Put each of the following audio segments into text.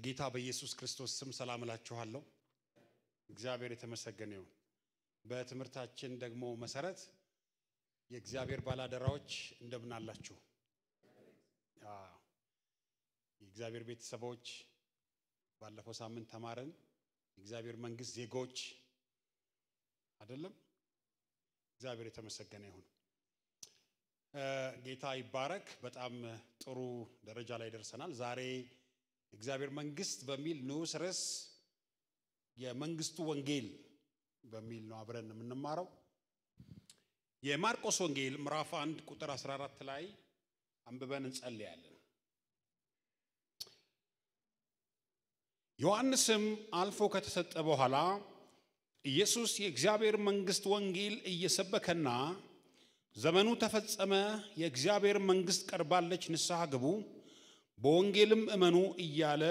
በጌታ በኢየሱስ ክርስቶስ ስም ሰላም እላችኋለሁ። እግዚአብሔር የተመሰገነ ይሁን። በትምህርታችን ደግሞ መሰረት የእግዚአብሔር ባላደራዎች እንደምን አላችሁ? የእግዚአብሔር ቤተሰቦች ባለፈው ሳምንት ተማረን። የእግዚአብሔር መንግስት ዜጎች አይደለም? እግዚአብሔር የተመሰገነ ይሁን። ጌታ ይባረክ። በጣም ጥሩ ደረጃ ላይ ደርሰናል። ዛሬ እግዚአብሔር መንግስት በሚል ንዑስ ርዕስ የመንግስቱ ወንጌል በሚል ነው አብረን የምንማረው። የማርቆስ ወንጌል ምዕራፍ 1 ቁጥር 14 ላይ አንብበን እንጸልያለን። ዮሐንስም አልፎ ከተሰጠ በኋላ ኢየሱስ የእግዚአብሔር መንግስት ወንጌል እየሰበከና ዘመኑ ተፈጸመ፣ የእግዚአብሔር መንግስት ቀርባለች፣ ንስሐ ግቡ፣ በወንጌልም እመኑ እያለ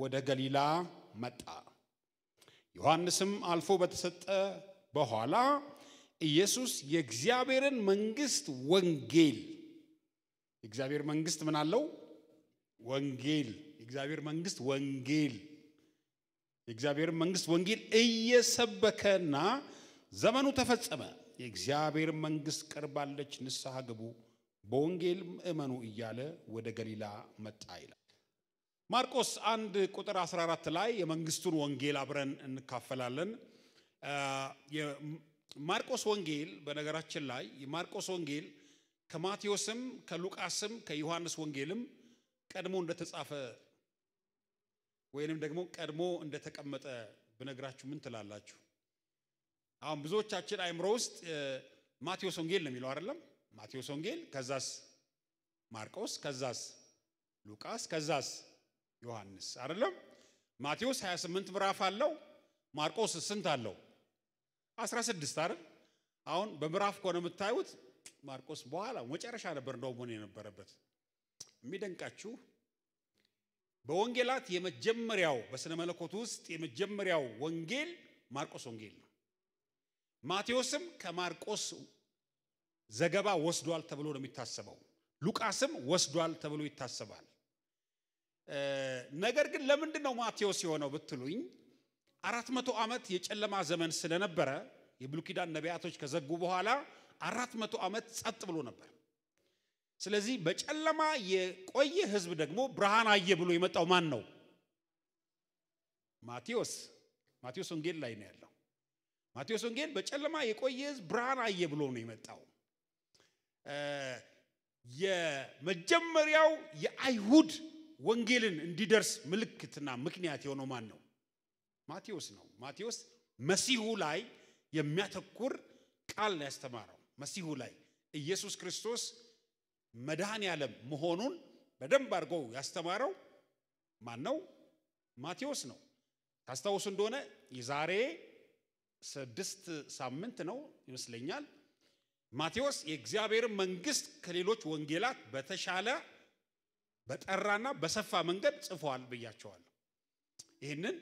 ወደ ገሊላ መጣ። ዮሐንስም አልፎ በተሰጠ በኋላ ኢየሱስ የእግዚአብሔርን መንግስት ወንጌል የእግዚአብሔር መንግስት ምን አለው? ወንጌል። የእግዚአብሔር መንግስት ወንጌል የእግዚአብሔር መንግስት ወንጌል እየሰበከና ዘመኑ ተፈጸመ፣ የእግዚአብሔር መንግስት ቀርባለች፣ ንስሐ ግቡ፣ በወንጌልም እመኑ እያለ ወደ ገሊላ መጣ ይላል። ማርቆስ 1 ቁጥር 14 ላይ የመንግስቱን ወንጌል አብረን እንካፈላለን። የማርቆስ ወንጌል በነገራችን ላይ የማርቆስ ወንጌል ከማቴዎስም ከሉቃስም ከዮሐንስ ወንጌልም ቀድሞ እንደተጻፈ ወይንም ደግሞ ቀድሞ እንደተቀመጠ በነገራችሁ ምን ትላላችሁ? አሁን ብዙዎቻችን አይምሮ ውስጥ ማቴዎስ ወንጌል ነው የሚለው አይደለም? ማቴዎስ ወንጌል ከዛስ ማርቆስ ከዛስ ሉቃስ ከዛስ ዮሐንስ አይደለም? ማቴዎስ 28 ምዕራፍ አለው። ማርቆስ ስንት አለው? 16 አይደል? አሁን በምዕራፍ ከሆነ የምታዩት ማርቆስ በኋላ መጨረሻ ነበር እንደው ሆነ የነበረበት። የሚደንቃችሁ በወንጌላት የመጀመሪያው በስነ መለኮት ውስጥ የመጀመሪያው ወንጌል ማርቆስ ወንጌል ነው። ማቴዎስም ከማርቆስ ዘገባ ወስዷል ተብሎ ነው የሚታሰበው። ሉቃስም ወስዷል ተብሎ ይታሰባል። ነገር ግን ለምንድነው ማቴዎስ የሆነው ብትሉኝ 400 ዓመት የጨለማ ዘመን ስለነበረ የብሉይ ኪዳን ነቢያቶች ከዘጉ በኋላ 400 ዓመት ጸጥ ብሎ ነበር። ስለዚህ በጨለማ የቆየ ህዝብ ደግሞ ብርሃን አየ ብሎ የመጣው ማን ነው? ማቴዎስ። ማቴዎስ ወንጌል ላይ ነው ያለው። ማቴዎስ ወንጌል በጨለማ የቆየ ህዝብ ብርሃን አየ ብሎ ነው የመጣው። የመጀመሪያው የአይሁድ ወንጌልን እንዲደርስ ምልክትና ምክንያት የሆነው ማን ነው? ማቴዎስ ነው። ማቴዎስ መሲሁ ላይ የሚያተኩር ቃል ነው ያስተማረው። መሲሁ ላይ ኢየሱስ ክርስቶስ መድኃኔ ዓለም መሆኑን በደንብ አድርጎ ያስተማረው ማን ነው? ማቴዎስ ነው። ታስታውሱ እንደሆነ የዛሬ 6 ሳምንት ነው ይመስለኛል ማቴዎስ የእግዚአብሔር መንግስት ከሌሎች ወንጌላት በተሻለ በጠራና በሰፋ መንገድ ጽፏል ብያቸዋለሁ። ይሄንን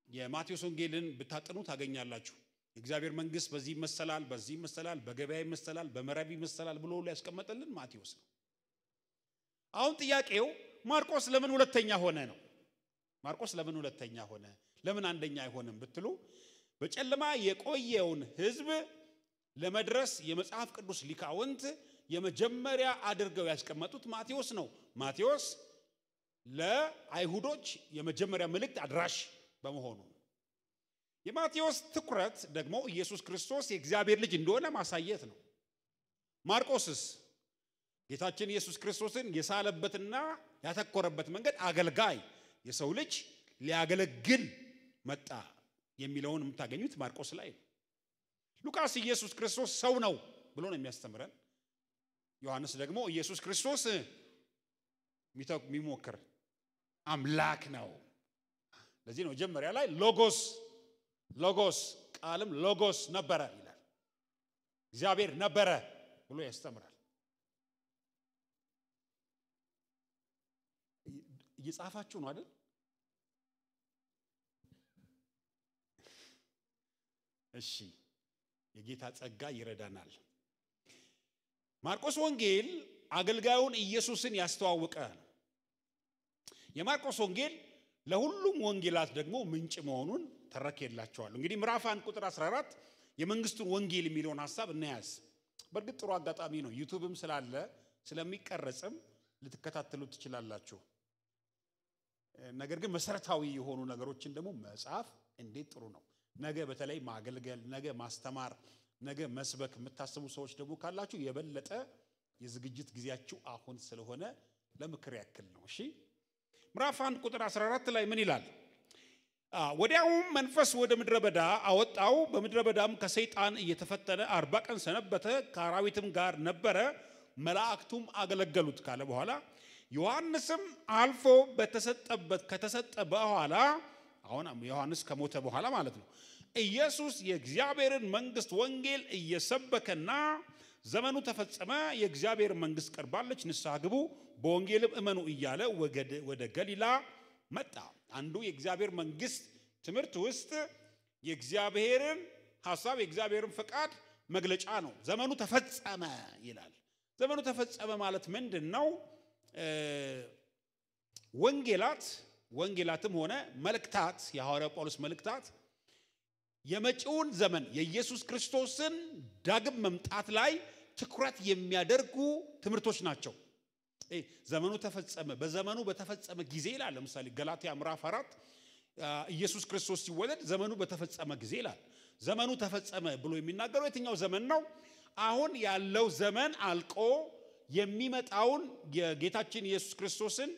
የማቴዎስ ወንጌልን ብታጠኑ ታገኛላችሁ። የእግዚአብሔር መንግስት በዚህ ይመሰላል፣ በዚህ ይመሰላል፣ በገበያ ይመሰላል፣ በመረብ ይመሰላል ብሎ ያስቀመጠልን ማቴዎስ ነው። አሁን ጥያቄው ማርቆስ ለምን ሁለተኛ ሆነ ነው። ማርቆስ ለምን ሁለተኛ ሆነ? ለምን አንደኛ አይሆንም ብትሉ በጨለማ የቆየውን ህዝብ ለመድረስ የመጽሐፍ ቅዱስ ሊቃውንት የመጀመሪያ አድርገው ያስቀመጡት ማቴዎስ ነው። ማቴዎስ ለአይሁዶች የመጀመሪያ መልእክት አድራሽ በመሆኑ የማቴዎስ ትኩረት ደግሞ ኢየሱስ ክርስቶስ የእግዚአብሔር ልጅ እንደሆነ ማሳየት ነው። ማርቆስስ ጌታችን ኢየሱስ ክርስቶስን የሳለበትና ያተኮረበት መንገድ አገልጋይ የሰው ልጅ ሊያገለግል መጣ የሚለውን የምታገኙት ማርቆስ ላይ ነው። ሉቃስ ኢየሱስ ክርስቶስ ሰው ነው ብሎ ነው የሚያስተምረን። ዮሐንስ ደግሞ ኢየሱስ ክርስቶስ የሚሞክር አምላክ ነው። ለዚህ ነው መጀመሪያ ላይ ሎጎስ ቃልም ሎጎስ ነበረ ይላል። እግዚአብሔር ነበረ ብሎ ያስተምራል። እየጻፋችሁ ነው አይደል? እሺ፣ የጌታ ጸጋ ይረዳናል። ማርቆስ ወንጌል አገልጋዩን ኢየሱስን ያስተዋወቀ። የማርቆስ ወንጌል ለሁሉም ወንጌላት ደግሞ ምንጭ መሆኑን ተረከላቸዋል። እንግዲህ ምዕራፍ 1 ቁጥር 14 የመንግስቱን ወንጌል የሚለውን ሐሳብ እናያዝ። በእርግጥ ጥሩ አጋጣሚ ነው፣ ዩቲዩብም ስላለ ስለሚቀርጽም ልትከታተሉ ትችላላችሁ። ነገር ግን መሰረታዊ የሆኑ ነገሮችን ደግሞ መጻፍ እንዴት ጥሩ ነው። ነገ በተለይ ማገልገል፣ ነገ ማስተማር፣ ነገ መስበክ የምታስቡ ሰዎች ደግሞ ካላችሁ የበለጠ የዝግጅት ጊዜያችሁ አሁን ስለሆነ ለምክር ያክል ነው። እሺ ምዕራፍ 1 ቁጥር 14 ላይ ምን ይላል? ወዲያውም መንፈስ ወደ ምድረ በዳ አወጣው፣ በምድረ በዳም ከሰይጣን እየተፈተነ 40 ቀን ሰነበተ፣ ከአራዊትም ጋር ነበረ፣ መላእክቱም አገለገሉት ካለ በኋላ ዮሐንስም አልፎ ከተሰጠ በኋላ አሁን ዮሐንስ ከሞተ በኋላ ማለት ነው ኢየሱስ የእግዚአብሔርን መንግስት ወንጌል እየሰበከና ዘመኑ ተፈጸመ፣ የእግዚአብሔር መንግስት ቀርባለች፣ ንስሐ ግቡ፣ በወንጌልም እመኑ እያለ ወደ ገሊላ መጣ። አንዱ የእግዚአብሔር መንግስት ትምህርት ውስጥ የእግዚአብሔርን ሐሳብ የእግዚአብሔርን ፈቃድ መግለጫ ነው። ዘመኑ ተፈጸመ ይላል። ዘመኑ ተፈጸመ ማለት ምንድነው? ወንጌላትም ሆነ መልእክታት የሐዋርያው ጳውሎስ መልእክታት የመጪውን ዘመን የኢየሱስ ክርስቶስን ዳግም መምጣት ላይ ትኩረት የሚያደርጉ ትምህርቶች ናቸው። ዘመኑ ተፈጸመ፣ በዘመኑ በተፈጸመ ጊዜ ይላል። ለምሳሌ ገላትያ ምዕራፍ 4 ኢየሱስ ክርስቶስ ሲወለድ ዘመኑ በተፈጸመ ጊዜ ይላል። ዘመኑ ተፈጸመ ብሎ የሚናገረው የትኛው ዘመን ነው? አሁን ያለው ዘመን አልቆ የሚመጣውን የጌታችን ኢየሱስ ክርስቶስን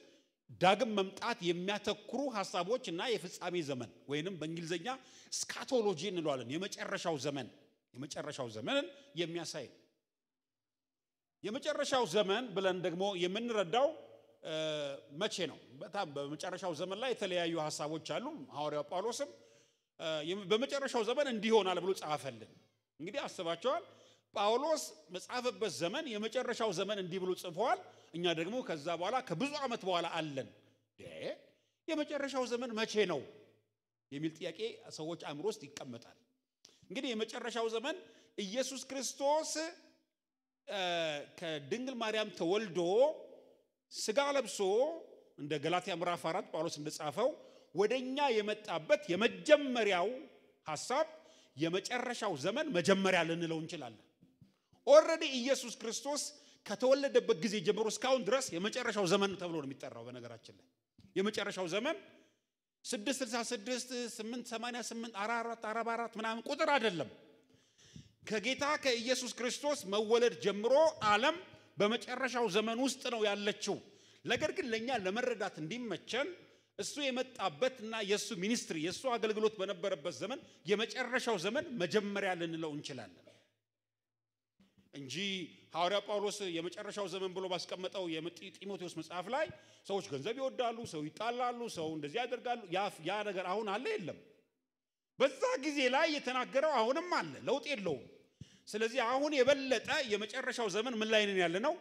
ዳግም መምጣት የሚያተኩሩ ሐሳቦች እና የፍጻሜ ዘመን ወይንም በእንግሊዘኛ ስካቶሎጂ እንለዋለን። የመጨረሻው ዘመንን የሚያሳይ የመጨረሻው ዘመን ብለን ደግሞ የምንረዳው መቼ ነው? በጣም በመጨረሻው ዘመን ላይ የተለያዩ ሐሳቦች አሉ። ሐዋርያው ጳውሎስም በመጨረሻው ዘመን እንዲሆናል ብሎ ጻፈልን። እንግዲህ አስባቸዋል። ጳውሎስ መጻፈበት ዘመን የመጨረሻው ዘመን እንዲህ ብሎ ጽፏል። እኛ ደግሞ ከዛ በኋላ ከብዙ ዓመት በኋላ አለን። የመጨረሻው ዘመን መቼ ነው የሚል ጥያቄ ሰዎች አእምሮ ውስጥ ይቀመጣል። እንግዲህ የመጨረሻው ዘመን ኢየሱስ ክርስቶስ ከድንግል ማርያም ተወልዶ ስጋ ለብሶ እንደ ገላትያ ምዕራፍ 4 ጳውሎስ እንደጻፈው ወደኛ የመጣበት የመጀመሪያው ሐሳብ የመጨረሻው ዘመን መጀመሪያ ልንለው እንችላለን። ኦሬዲ ኢየሱስ ክርስቶስ ከተወለደበት ጊዜ ጀምሮ እስካሁን ድረስ የመጨረሻው ዘመን ተብሎ ነው የሚጠራው። በነገራችን ላይ የመጨረሻው ዘመን 666 888 44 44 ምናምን ቁጥር አይደለም። ከጌታ ከኢየሱስ ክርስቶስ መወለድ ጀምሮ ዓለም በመጨረሻው ዘመን ውስጥ ነው ያለችው። ነገር ግን ለኛ ለመረዳት እንዲመቸን እሱ የመጣበትና የሱ ሚኒስትሪ የሱ አገልግሎት በነበረበት ዘመን የመጨረሻው ዘመን መጀመሪያ ልንለው እንችላለን እንጂ ሐዋርያ ጳውሎስ የመጨረሻው ዘመን ብሎ ባስቀመጠው የጢሞቴዎስ መጽሐፍ ላይ ሰዎች ገንዘብ ይወዳሉ፣ ሰው ይጣላሉ፣ ሰው እንደዚህ ያደርጋሉ፣ ያ ነገር አሁን አለ የለም። በዛ ጊዜ ላይ የተናገረው አሁንም አለ፣ ለውጥ የለውም። ስለዚህ አሁን የበለጠ የመጨረሻው ዘመን ምን ላይ ነን ያለነው?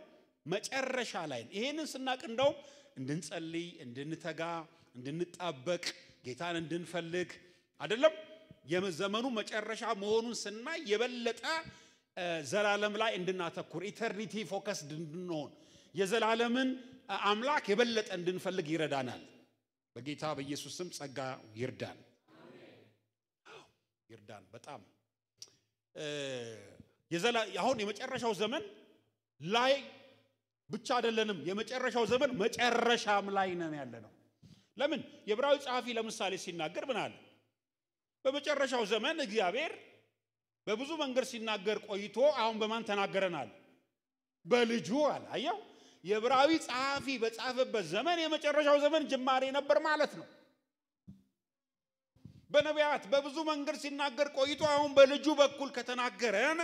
መጨረሻ ላይ። ይሄንን ስናቅ እንደው እንድንጸልይ፣ እንድንተጋ፣ እንድንጣበቅ፣ ጌታን እንድንፈልግ አይደለም የዘመኑ መጨረሻ መሆኑን ስናይ የበለጠ ዘላለም ላይ እንድናተኩር ኢተርኒቲ ፎከስድ እንድንሆን የዘላለምን አምላክ የበለጠ እንድንፈልግ ይረዳናል። በጌታ በኢየሱስ ስም ጸጋ ይርዳን። ይርዳን በጣም አሁን የመጨረሻው ዘመን ላይ ብቻ አይደለንም፣ የመጨረሻው ዘመን መጨረሻም ላይ ነን ያለነው። ለምን የዕብራዊ ጸሐፊ ለምሳሌ ሲናገር ምን አለ? በመጨረሻው ዘመን እግዚአብሔር በብዙ መንገድ ሲናገር ቆይቶ አሁን በማን ተናገረናል? በልጁ አለ። አየው፣ የዕብራዊ ጸሐፊ በጻፈበት ዘመን የመጨረሻው ዘመን ጅማሬ ነበር ማለት ነው። በነቢያት በብዙ መንገድ ሲናገር ቆይቶ አሁን በልጁ በኩል ከተናገረን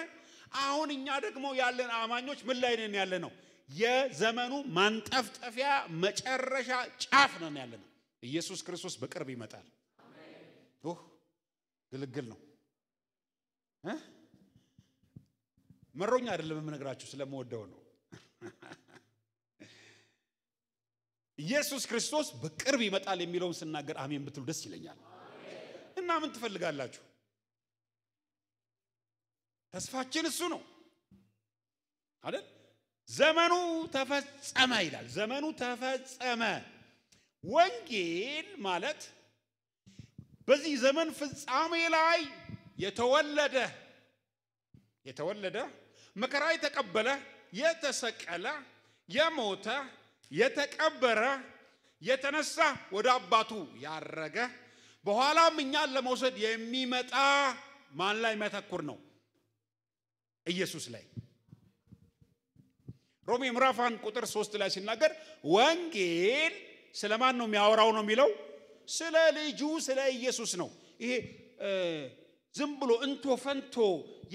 አሁን እኛ ደግሞ ያለን አማኞች ምን ላይ ነን ያለነው? የዘመኑ ማንጠፍጠፊያ መጨረሻ ጫፍ ነን ያለነው። ኢየሱስ ክርስቶስ በቅርብ ይመጣል። አሜን። ግልግል ነው። መሮኛ አይደለም የምነግራችሁ ስለምወደው ነው። ኢየሱስ ክርስቶስ በቅርብ ይመጣል የሚለውን ስናገር አሜን ብትሉ ደስ ይለኛል። እና ምን ትፈልጋላችሁ? ተስፋችን እሱ ነው አይደል? ዘመኑ ተፈጸመ ይላል። ዘመኑ ተፈጸመ ወንጌል ማለት በዚህ ዘመን ፍጻሜ ላይ የተወለደ መከራ የተቀበለ የተሰቀለ የሞተ የተቀበረ የተነሳ ወደ አባቱ ያረገ በኋላም እኛን ለመውሰድ የሚመጣ ማን ላይ መተኩር ነው? ኢየሱስ ላይ። ሮሜ ምዕራፍ 1 ቁጥር 3 ላይ ሲናገር ወንጌል ስለማን ነው የሚያወራው ነው የሚለው? ስለ ልጁ ስለ ኢየሱስ ነው። ይሄ ዝም ብሎ እንቶ ፈንቶ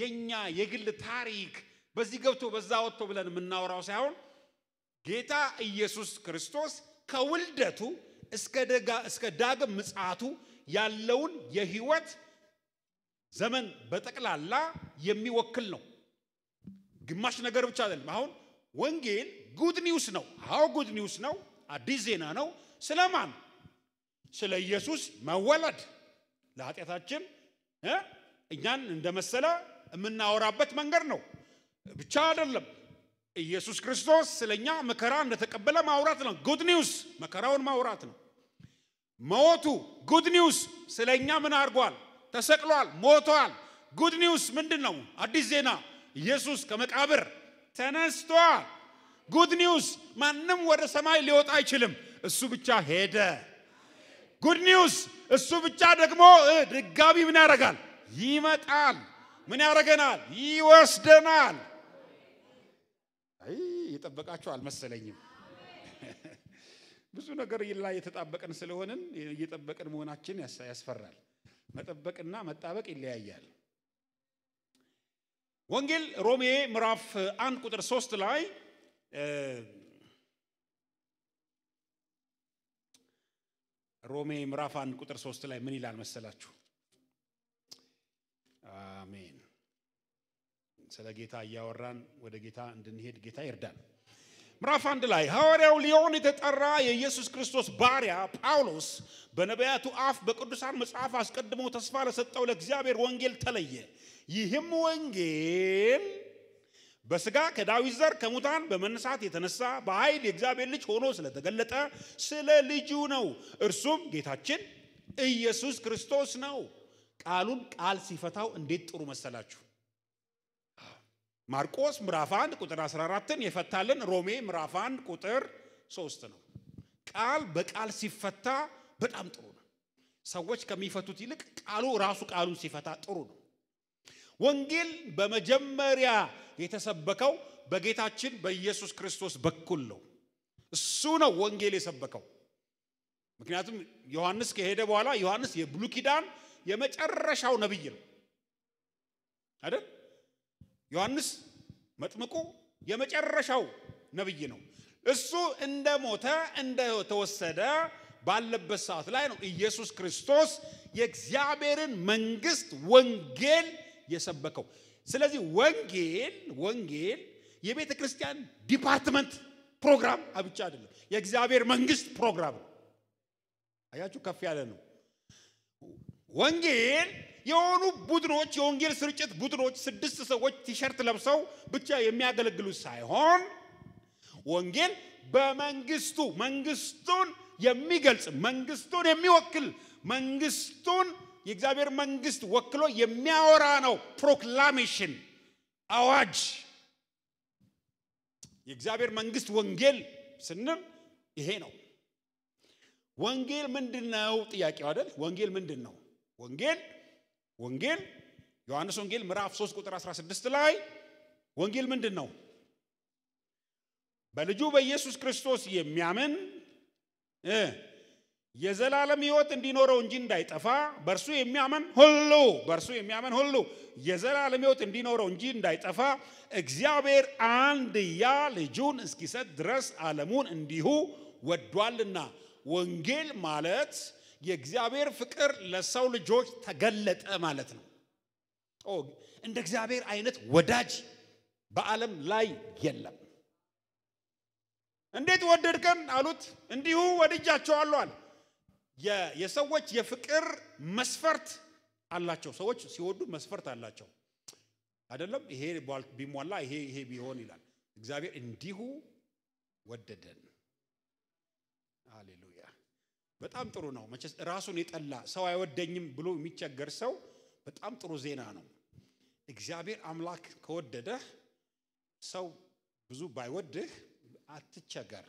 የኛ የግል ታሪክ በዚህ ገብቶ በዛ ወጥቶ ብለን የምናወራው ሳይሆን ጌታ ኢየሱስ ክርስቶስ ከውልደቱ እስከ ዳግም ምጽአቱ ያለውን የህይወት ዘመን በጠቅላላ የሚወክል ነው። ግማሽ ነገር ብቻ አይደለም። አሁን ወንጌል ጉድ ኒውስ ነው። አዎ ጉድ ኒውስ ነው። አዲስ ዜና ነው። ስለማን? ስለ ኢየሱስ መወለድ ለኃጢአታችን እኛን እንደመሰለ የምናወራበት መንገድ ነው። ብቻ አይደለም። ኢየሱስ ክርስቶስ ስለኛ መከራ እንደተቀበለ ማውራት ነው። ጉድ ኒውስ መከራውን ማውራት ነው። ሞቱ ጉድ ኒውስ ስለኛ ምን አድርጓል? ተሰቅሏል፣ ሞቷል። ጉድ ኒውስ ምንድነው? አዲስ ዜና ኢየሱስ ከመቃብር ተነስቷል። ጉድ ኒውስ ማንም ወደ ሰማይ ሊወጣ አይችልም። እሱ ብቻ ሄደ። ጉድ ኒውስ እሱ ብቻ ደግሞ ድጋሚ ምን ያደርጋል? ይመጣል። ምን ያደርገናል? ይወስደናል። አይ የጠበቃችሁ አልመሰለኝም። ብዙ ነገር ላይ የተጣበቀን ስለሆነን እየጠበቀን መሆናችን ያስፈራል። መጠበቅና መጣበቅ ይለያያል። ወንጌል ሮሜ ምዕራፍ 1 ቁጥር 3 ላይ ሮሜ ምዕራፍ 1 ቁጥር 3 ላይ ምን ይላል መሰላችሁ? አሜን። ስለ ጌታ እያወራን ወደ ጌታ እንድንሄድ ጌታ ይርዳን። ምዕራፍ 1 ላይ ሐዋርያው ሊሆን የተጠራ የኢየሱስ ክርስቶስ ባሪያ ጳውሎስ በነቢያቱ አፍ በቅዱሳን መጽሐፍ አስቀድሞ ተስፋ ለሰጠው ለእግዚአብሔር ወንጌል ተለየ። ይህም ወንጌል በሥጋ ከዳዊት ዘር ከሙታን በመነሳት የተነሳ በኃይል የእግዚአብሔር ልጅ ሆኖ ስለተገለጠ ስለ ልጁ ነው። እርሱም ጌታችን ኢየሱስ ክርስቶስ ነው። ቃሉን ቃል ሲፈታው እንዴት ጥሩ መሰላችሁ! ማርቆስ ምዕራፍ 1 ቁጥር 14ን የፈታልን ሮሜ ምዕራፍ 1 ቁጥር 3 ነው። ቃል በቃል ሲፈታ በጣም ጥሩ ነው። ሰዎች ከሚፈቱት ይልቅ ቃሉ ራሱ ቃሉን ሲፈታ ጥሩ ነው። ወንጌል በመጀመሪያ የተሰበከው በጌታችን በኢየሱስ ክርስቶስ በኩል ነው። እሱ ነው ወንጌል የሰበከው። ምክንያቱም ዮሐንስ ከሄደ በኋላ ዮሐንስ የብሉይ ኪዳን የመጨረሻው ነብይ ነው አይደል? ዮሐንስ መጥምቁ የመጨረሻው ነብይ ነው። እሱ እንደሞተ እንደተወሰደ ባለበት ሰዓት ላይ ነው ኢየሱስ ክርስቶስ የእግዚአብሔርን መንግስት ወንጌል የሰበከው። ስለዚህ ወንጌል የቤተ ክርስቲያን ዲፓርትመንት ፕሮግራም ብቻ አይደለም፣ የእግዚአብሔር መንግስት ፕሮግራም ነው። አያችሁ፣ ከፍ ያለ ነው። ወንጌል የሆኑ ቡድኖች የወንጌል ስርጭት ቡድኖች 6 ሰዎች ቲሸርት ለብሰው ብቻ የሚያገለግሉ ሳይሆን ወንጌል በመንግስቱ መንግስቱን የሚገልጽ መንግስቱን የሚወክል መንግስቱን የእግዚአብሔር መንግስት ወክሎ የሚያወራ ነው። ፕሮክላሜሽን አዋጅ። የእግዚአብሔር መንግስት ወንጌል ስንል ይሄ ነው። ወንጌል ምንድነው? ጥያቄው አይደል? ወንጌል ምንድነው? ወንጌል ዮሐንስ ወንጌል ምዕራፍ 3 ቁጥር 16 ላይ ወንጌል ምንድነው? በልጁ በኢየሱስ ክርስቶስ የሚያምን የዘላለም ሕይወት እንዲኖረው እንጂ እንዳይጠፋ በእርሱ የሚያምን ሁሉ የዘላለም ሕይወት እንዲኖረው እንጂ እንዳይጠፋ እግዚአብሔር አንድያ ልጁን እስኪሰጥ ድረስ ዓለሙን እንዲሁ ወዷልና። ወንጌል ማለት የእግዚአብሔር ፍቅር ለሰው ልጆች ተገለጠ ማለት ነው። እንደ እግዚአብሔር አይነት ወዳጅ በዓለም ላይ የለም። እንዴት ወደድከን አሉት። እንዲሁ ወድጃቸዋለሁ አለ። የሰዎች የፍቅር መስፈርት አላቸው። ሰዎች ሲወዱ መስፈርት አላቸው አይደለም? ይሄ ቢሟላ ይሄ ቢሆን ይላል። እግዚአብሔር እንዲሁ ወደደን። ሃሌሉያ! በጣም ጥሩ ነው መቼስ ራሱን የጠላ ሰው አይወደኝም ብሎ የሚቸገር ሰው በጣም ጥሩ ዜና ነው እግዚአብሔር አምላክ ከወደደህ ሰው ብዙ ባይወድህ አትቸገር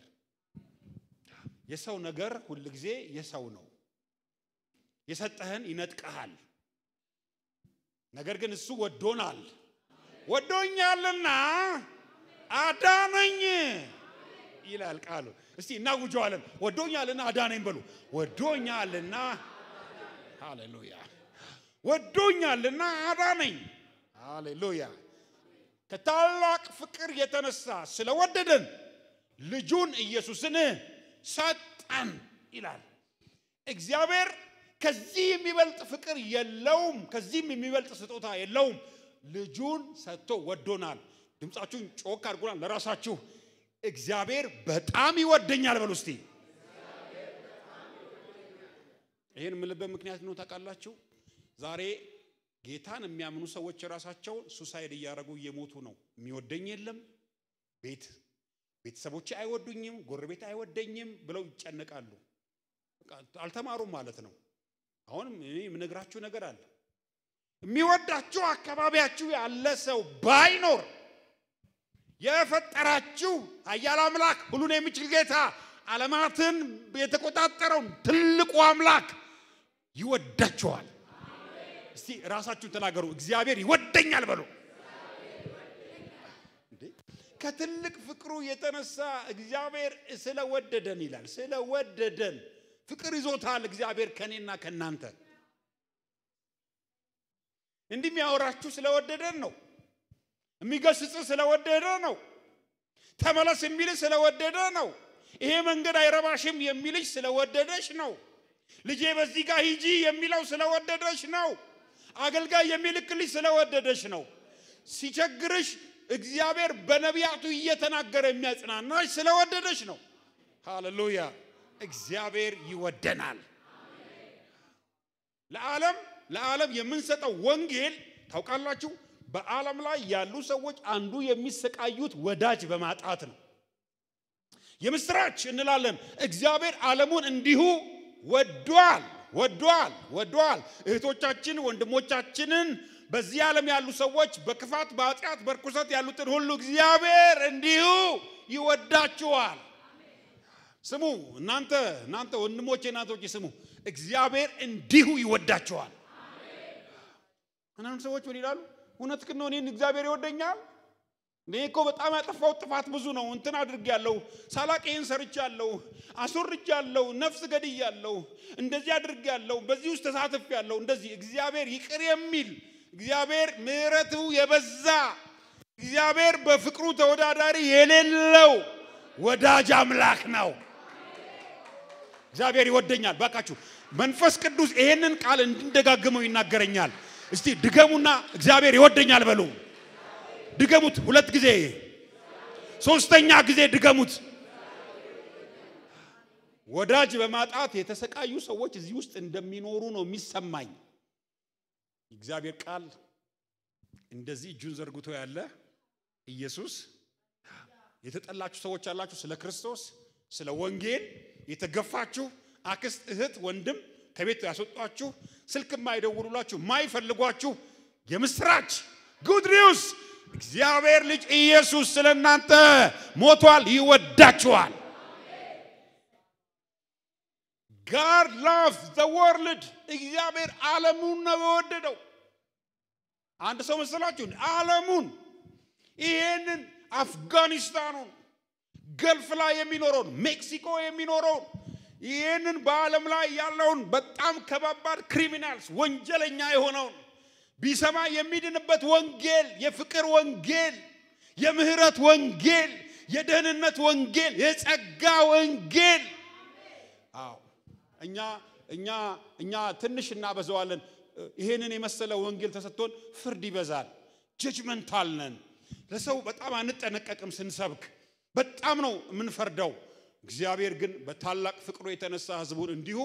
የሰው ነገር ሁሉ ጊዜ የሰው ነው የሰጠህን ይነጥቀሃል ነገር ግን እሱ ወዶኛልና አዳነኝ ይላል ቃሉ እስቲ እናውጀዋለን ወዶኛልና አዳነኝ በሉ ወዶኛልና ሃሌሉያ ወዶኛልና አዳነኝ ሃሌሉያ ከታላቅ ፍቅር የተነሳ ስለወደደን ልጁን ኢየሱስን ሰጠን ይላል እግዚአብሔር ከዚህ የሚበልጥ ፍቅር የለውም ከዚህም የሚበልጥ ስጦታ የለውም ልጁን ሰጥቶ ወዶናል ድምጻችሁን ጮክ አድርጉና ለራሳችሁ እግዚአብሔር በጣም ይወደኛል በሉ እስቲ ይሄን ምልበ ምክንያት ነው ታውቃላችሁ ዛሬ ጌታን የሚያምኑ ሰዎች ራሳቸው ሱሳይድ እያደረጉ እየሞቱ ነው የሚወደኝ የለም ቤተሰቦቼ አይወዱኝም ጎረቤት አይወደኝም ብለው ይጨነቃሉ አልተማሩም ማለት ነው አሁንም እኔ የምነግራችሁ ነገር አለ የሚወዳችሁ አካባቢያችሁ ያለ ሰው ባይኖር የፈጠራችሁ ኃያል አምላክ ሁሉን የሚችል ጌታ ዓለማትን የተቆጣጠረው ትልቁ አምላክ ይወዳችኋል እስቲ ራሳችሁን ተናገሩ እግዚአብሔር ይወደኛል በሉ ከትልቅ ፍቅሩ የተነሳ እግዚአብሔር ስለወደደን ይላል ስለወደደን ፍቅር ይዞታል እግዚአብሔር ከኔና ከናንተ እንዲህ የሚያወራችሁ ስለወደደን ነው የሚገስጽ ስለወደደ ነው ተመለስ የሚል ስለወደደ ነው ይሄ መንገድ አይረባሽም የሚልሽ ስለወደደሽ ነው ልጄ በዚህ ጋር ሂጂ የሚለው ስለወደደሽ ነው አገልጋይ የሚልክልሽ ስለወደደሽ ነው ሲቸግርሽ እግዚአብሔር በነቢያቱ እየተናገረ የሚያጽናናሽ ስለወደደሽ ነው ሃሌሉያ እግዚአብሔር ይወደናል ለዓለም የምንሰጠው ወንጌል ታውቃላችሁ በዓለም ላይ ያሉ ሰዎች አንዱ የሚሰቃዩት ወዳጅ በማጣት ነው የምስራች እንላለን እግዚአብሔር ዓለሙን እንዲሁ ወዷል እህቶቻችን ወንድሞቻችንን በዚህ ዓለም ያሉ ሰዎች በክፋት በኃጢአት በርኩሰት ያሉትን ሁሉ እግዚአብሔር እንዲሁ ይወዳቸዋል ስሙ እናንተ ወንድሞቼ እናቶቼ ስሙ እግዚአብሔር እንዲሁ ይወዳቸዋል እናንተ ሰዎች ምን ይላሉ እውነት ግን ነው እኔን እግዚአብሔር ይወደኛል እኔኮ በጣም ያጠፋው ጥፋት ብዙ ነው እንትን አድርጌያለሁ ሳላቀይን ሰርቻለሁ አስወርጃለሁ ነፍስ ገድያለሁ እንደዚህ አድርጌያለሁ በዚህ ውስጥ ተሳትፌያለሁ እንደዚህ እግዚአብሔር ይቅር የሚል እግዚአብሔር ምህረቱ የበዛ እግዚአብሔር በፍቅሩ ተወዳዳሪ የሌለው ወዳጅ አምላክ ነው እግዚአብሔር ይወደኛል ባካችሁ መንፈስ ቅዱስ ይሄንን ቃል እንድንደጋግመው ይናገረኛል እስቲ ድገሙና እግዚአብሔር ይወደኛል በሉ ድገሙት ሁለት ጊዜ ሶስተኛ ጊዜ ድገሙት ወዳጅ በማጣት የተሰቃዩ ሰዎች እዚህ ውስጥ እንደሚኖሩ ነው የሚሰማኝ እግዚአብሔር ቃል እንደዚህ እጁን ዘርግቶ ያለ ኢየሱስ የተጠላችሁ ሰዎች አላችሁ ስለ ክርስቶስ ስለ ወንጌል የተገፋችሁ አክስት እህት ወንድም ከቤት ያስወጣችሁ ስልክ ማይደውሉላችሁ ማይፈልጓችሁ የምስራች ጉድ ኒውስ እግዚአብሔር ልጅ ኢየሱስ ስለናንተ ሞቷል ይወዳችኋል God loves the world እግዚአብሔር ዓለሙን ነው የወደደው አንድ ሰው መስላችሁ ዓለሙን ይሄንን አፍጋኒስታኑን ገልፍ ላይ የሚኖረው ሜክሲኮ የሚኖረው ይሄንን በዓለም ላይ ያለውን በጣም ከባባድ ክሪሚናልስ ወንጀለኛ የሆነው ቢሰማ የሚድንበት ወንጌል የፍቅር ወንጌል የምህረት ወንጌል የደህንነት ወንጌል የጸጋ ወንጌል አዎ እኛ ትንሽ እናበዛዋለን ይሄንን የመሰለ ወንጌል ተሰጥቶን ፍርድ ይበዛል ጀጅመንታል ነን ለሰው በጣም አንጠነቀቅም ስንሰብክ በጣም ነው የምንፈርደው እግዚአብሔር ግን በታላቅ ፍቅሩ የተነሳ ህዝቡን እንዲሁ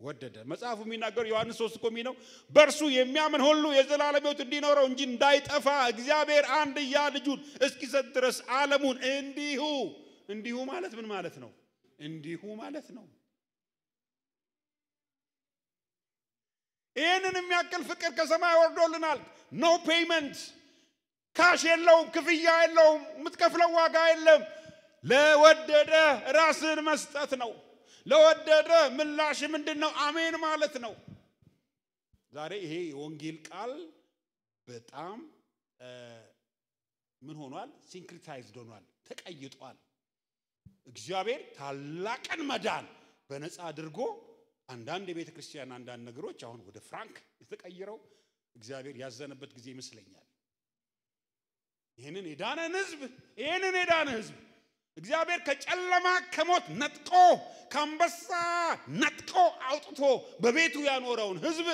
ወደደ መጽሐፉ የሚናገር ዮሐንስ 3 ቆሚ ነው በርሱ የሚያምን ሁሉ የዘላለም ሕይወት እንዲኖረው እንጂ እንዳይጠፋ እግዚአብሔር አንድያ ልጁን እስኪሰጥ ድረስ ዓለሙን እንዲሁ ማለት ምን ማለት ነው እንዲሁ ማለት ነው ይሄንን የሚያክል ፍቅር ከሰማይ ወርዶልናል። ኖ ፔይመንት ካሽ የለውም፣ ክፍያ የለውም፣ የምትከፍለው ዋጋ የለም። ለወደደ ራስን መስጠት ነው። ለወደደ ምላሽ ምንድነው? አሜን ማለት ነው። ዛሬ ይሄ የወንጌል ቃል በጣም ምን ሆኗል? ሲንክሪታይዝድ ሆኗል፣ ተቀይጧል። እግዚአብሔር ታላቅን መዳን በነፃ አድርጎ አንዳንድ የቤተ ክርስቲያን አንዳንድ ነገሮች አሁን ወደ ፍራንክ የተቀየረው እግዚአብሔር ያዘነበት ጊዜ ይመስለኛል። ይሄንን የዳነ ህዝብ እግዚአብሔር ከጨለማ ከሞት ነጥቆ ከአንበሳ ነጥቆ አውጥቶ በቤቱ ያኖረውን ህዝብ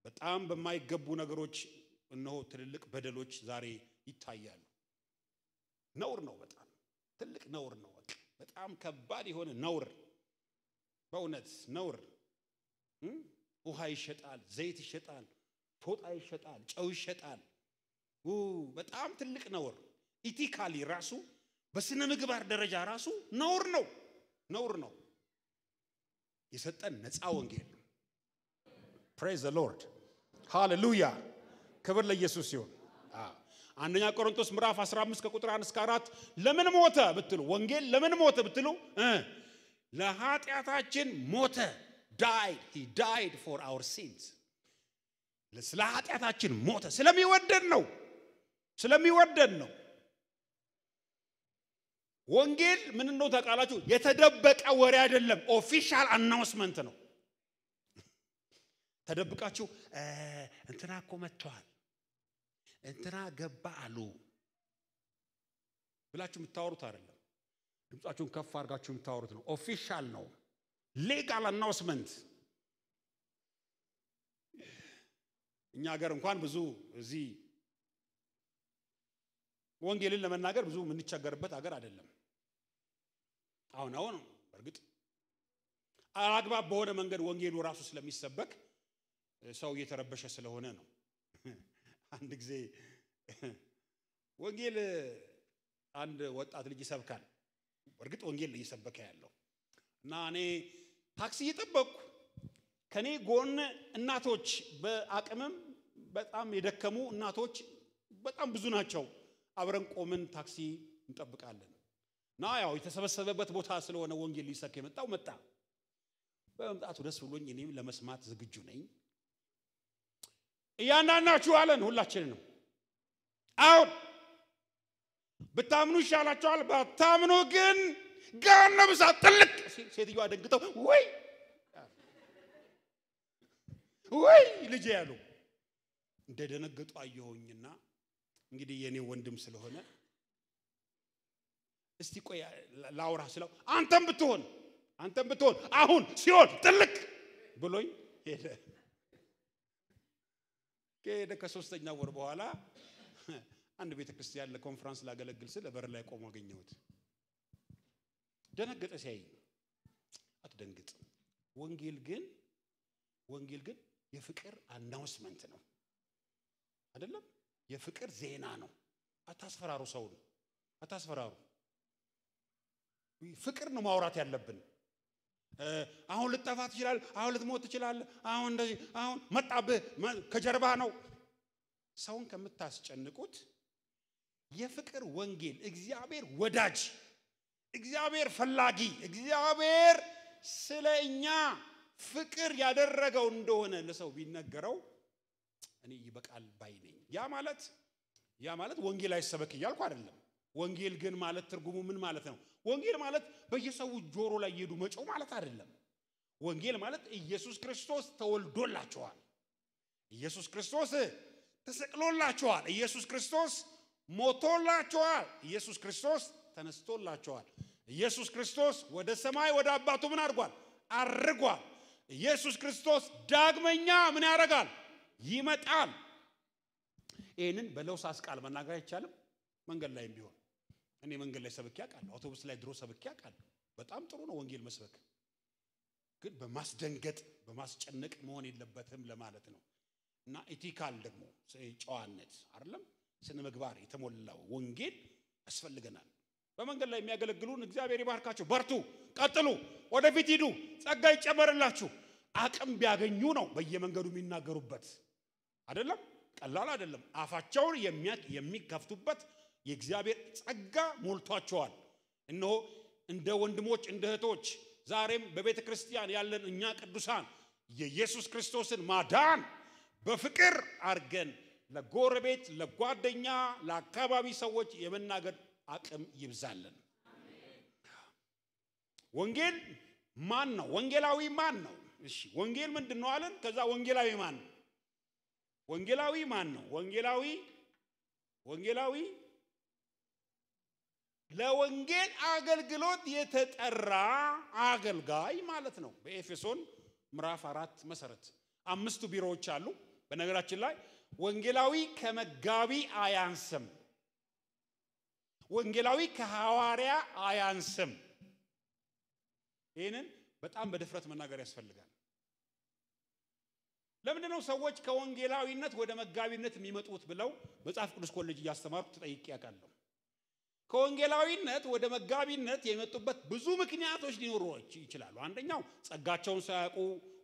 በጣም በማይገቡ ነገሮች እነሆ ትልልቅ በደሎች ዛሬ ይታያሉ። ነውር ነው፣ በጣም ትልቅ ነውር ነው። በጣም ከባድ የሆነ ነውር፣ በእውነት ነውር። ውሃ ይሸጣል፣ ዘይት ይሸጣል፣ ፎጣ ይሸጣል፣ ጨው ይሸጣል። በጣም ትልቅ ነውር። ኢቲካሊ ራሱ በስነ ምግባር ደረጃ ራሱ ነውር ነው። የሰጠን ነፃ ወንጌል። ፕሬዝ ዘ ሎርድ ሃሌሉያ። ክብር ለኢየሱስ ይሁን። አንደኛ ቆሮንቶስ ምዕራፍ 15 ከቁጥር 1 እስከ 4 ለምን ሞተ ብትሉ፣ ወንጌል ለምን ሞተ ብትሉ ለኃጢአታችን ሞተ። he died for our sins። ስለ ኃጢአታችን ሞተ። ስለሚወደድ ነው። ወንጌል ምን ነው ታውቃላችሁ? የተደበቀ ወሬ አይደለም፣ ኦፊሻል አናውንስመንት ነው። ተደብቃችሁ እንትና እኮ መጥቷል፣ እንትና ገባ አሉ ብላችሁ የምታወሩት አይደለም። ድምጻችሁን ከፍ አድርጋችሁ የምታወሩት ነው። ኦፊሻል ነው፣ ሌጋል አናውንስመንት። እኛ ሀገር እንኳን ብዙ እዚህ ወንጌልን ለመናገር ብዙ የምንቸገርበት ሀገር አይደለም። አሁን በርግጥ አላግባብ በሆነ መንገድ ወንጌሉ ራሱ ስለሚሰበክ ሰው እየተረበሸ ስለሆነ ነው። አንድ ጊዜ ወንጌል አንድ ወጣት ልጅ ይሰብካል። በርግጥ ወንጌል እየሰበከ ያለው እና እኔ ታክሲ እየጠበቅኩ ከኔ ጎን እናቶች በአቅምም በጣም የደከሙ እናቶች በጣም ብዙ ናቸው። አብረን ቆምን ታክሲ እንጠብቃለን። ና ያው የተሰበሰበበት ቦታ ስለሆነ ወንጌል ሊሰብክ የመጣው መጣ። በመምጣቱ ደስ ብሎኝ እኔም ለመስማት ዝግጁ ነኝ። እያንዳንዳችሁ አለን ሁላችንንም፣ አሁን ብታምኑ ይሻላችኋል፣ ባታምኑ ግን ገሃነም እሳት ጥልቅ። ሴትዮዋ ደንግጠው ወይ ልጄ ያሉ እንደደነገጡ አየሁኝና እንግዲህ የኔ ወንድም ስለሆነ እስቲ ቆይ ላውራ ስለው አንተም ብትሆን አሁን ሲሆን ጥልቅ ብሎኝ ሄደ። ከሶስተኛ ወር በኋላ አንድ ቤተክርስቲያን ለኮንፈረንስ ላገለግል ስለ በር ላይ ቆሞ አገኘሁት። ደነገጠ። ሲያይ አትደንግጥ። ወንጌል ግን የፍቅር አናውንስመንት ነው አይደለም? የፍቅር ዜና ነው። አታስፈራሩ፣ ሰው ነው አታስፈራሩ። ፍቅር ነው ማውራት ያለብን። አሁን ልትጠፋ ትችላለህ፣ አሁን ልትሞት ትችላለህ፣ አሁን እንደዚህ አሁን መጣብህ ከጀርባ ነው። ሰውን ከምታስጨንቁት የፍቅር ወንጌል እግዚአብሔር ወዳጅ፣ እግዚአብሔር ፈላጊ፣ እግዚአብሔር ስለኛ ፍቅር ያደረገው እንደሆነ ለሰው ቢነገረው እኔ ይበቃል ባይ ነኝ። ያ ማለት ወንጌል አይሰበክ ይያልኩ አይደለም። ወንጌል ግን ማለት ትርጉሙ ምን ማለት ነው? ወንጌል ማለት በየሰው ጆሮ ላይ ይሄዱ መጮህ ማለት አይደለም። ወንጌል ማለት ኢየሱስ ክርስቶስ ተወልዶላችኋል፣ ኢየሱስ ክርስቶስ ተሰቅሎላችኋል፣ ኢየሱስ ክርስቶስ ሞቶላችኋል፣ ኢየሱስ ክርስቶስ ተነስቶላችኋል፣ ኢየሱስ ክርስቶስ ወደ ሰማይ ወደ አባቱ ምን አድርጓል? አርጓል። ኢየሱስ ክርስቶስ ዳግመኛ ምን ያደርጋል? ይመጣል። ይሄንን በለውሳስ ቃል መናገር አይቻልም። መንገድ ላይም ቢሆን እኔ መንገድ ላይ ሰብኬ አውቃለሁ፣ አውቶቡስ ላይ ድሮ ሰብኬ አውቃለሁ። በጣም ጥሩ ነው ወንጌል መስበክ፣ ግን በማስደንገጥ በማስጨነቅ መሆን የለበትም ለማለት ነው። እና ኢቲካል ደግሞ ጨዋነት አይደለም ስነ ምግባር የተሞላው ወንጌል ያስፈልገናል። በመንገድ ላይ የሚያገለግሉን እግዚአብሔር ይባርካቸው፣ በርቱ፣ ቀጥሉ፣ ወደፊት ሂዱ፣ ጸጋ ይጨመርላችሁ። አቅም ቢያገኙ ነው በየመንገዱ የሚናገሩበት አይደለም ቀላል አይደለም አፋቸውን የሚከፍቱበት የእግዚአብሔር ጸጋ ሞልቷቸዋል እነሆ እንደ ወንድሞች እንደ እህቶች ዛሬም በቤተ ክርስቲያን ያለን እኛ ቅዱሳን የኢየሱስ ክርስቶስን ማዳን በፍቅር አርገን ለጎረቤት ለጓደኛ ለአካባቢ ሰዎች የመናገር አቅም ይብዛልን ወንጌል ማን ነው ወንጌላዊ ማን ነው እሺ ወንጌል ምንድነው አለን ከዛ ወንጌላዊ ማን ነው ወንጌላዊ ማን ነው ወንጌላዊ ለወንጌል አገልግሎት የተጠራ አገልጋይ ማለት ነው በኤፌሶን ምዕራፍ 4 መሰረት አምስቱ ቢሮዎች አሉ በነገራችን ላይ ወንጌላዊ ከመጋቢ አያንስም ወንጌላዊ ከሐዋርያ አያንስም ይሄንን በጣም በድፍረት መናገር ያስፈልጋል ለምንድነው ሰዎች ከወንጌላዊነት ወደ መጋቢነት የሚመጡት ብለው መጽሐፍ ቅዱስ ኮሌጅ ያስተማሩት ተጠይቄ ያውቃለሁ ከወንጌላዊነት ወደ መጋቢነት የመጡበት ብዙ ምክንያቶች ሊኖሩ ይችላሉ አንደኛው ጸጋቸውን ሳያውቁ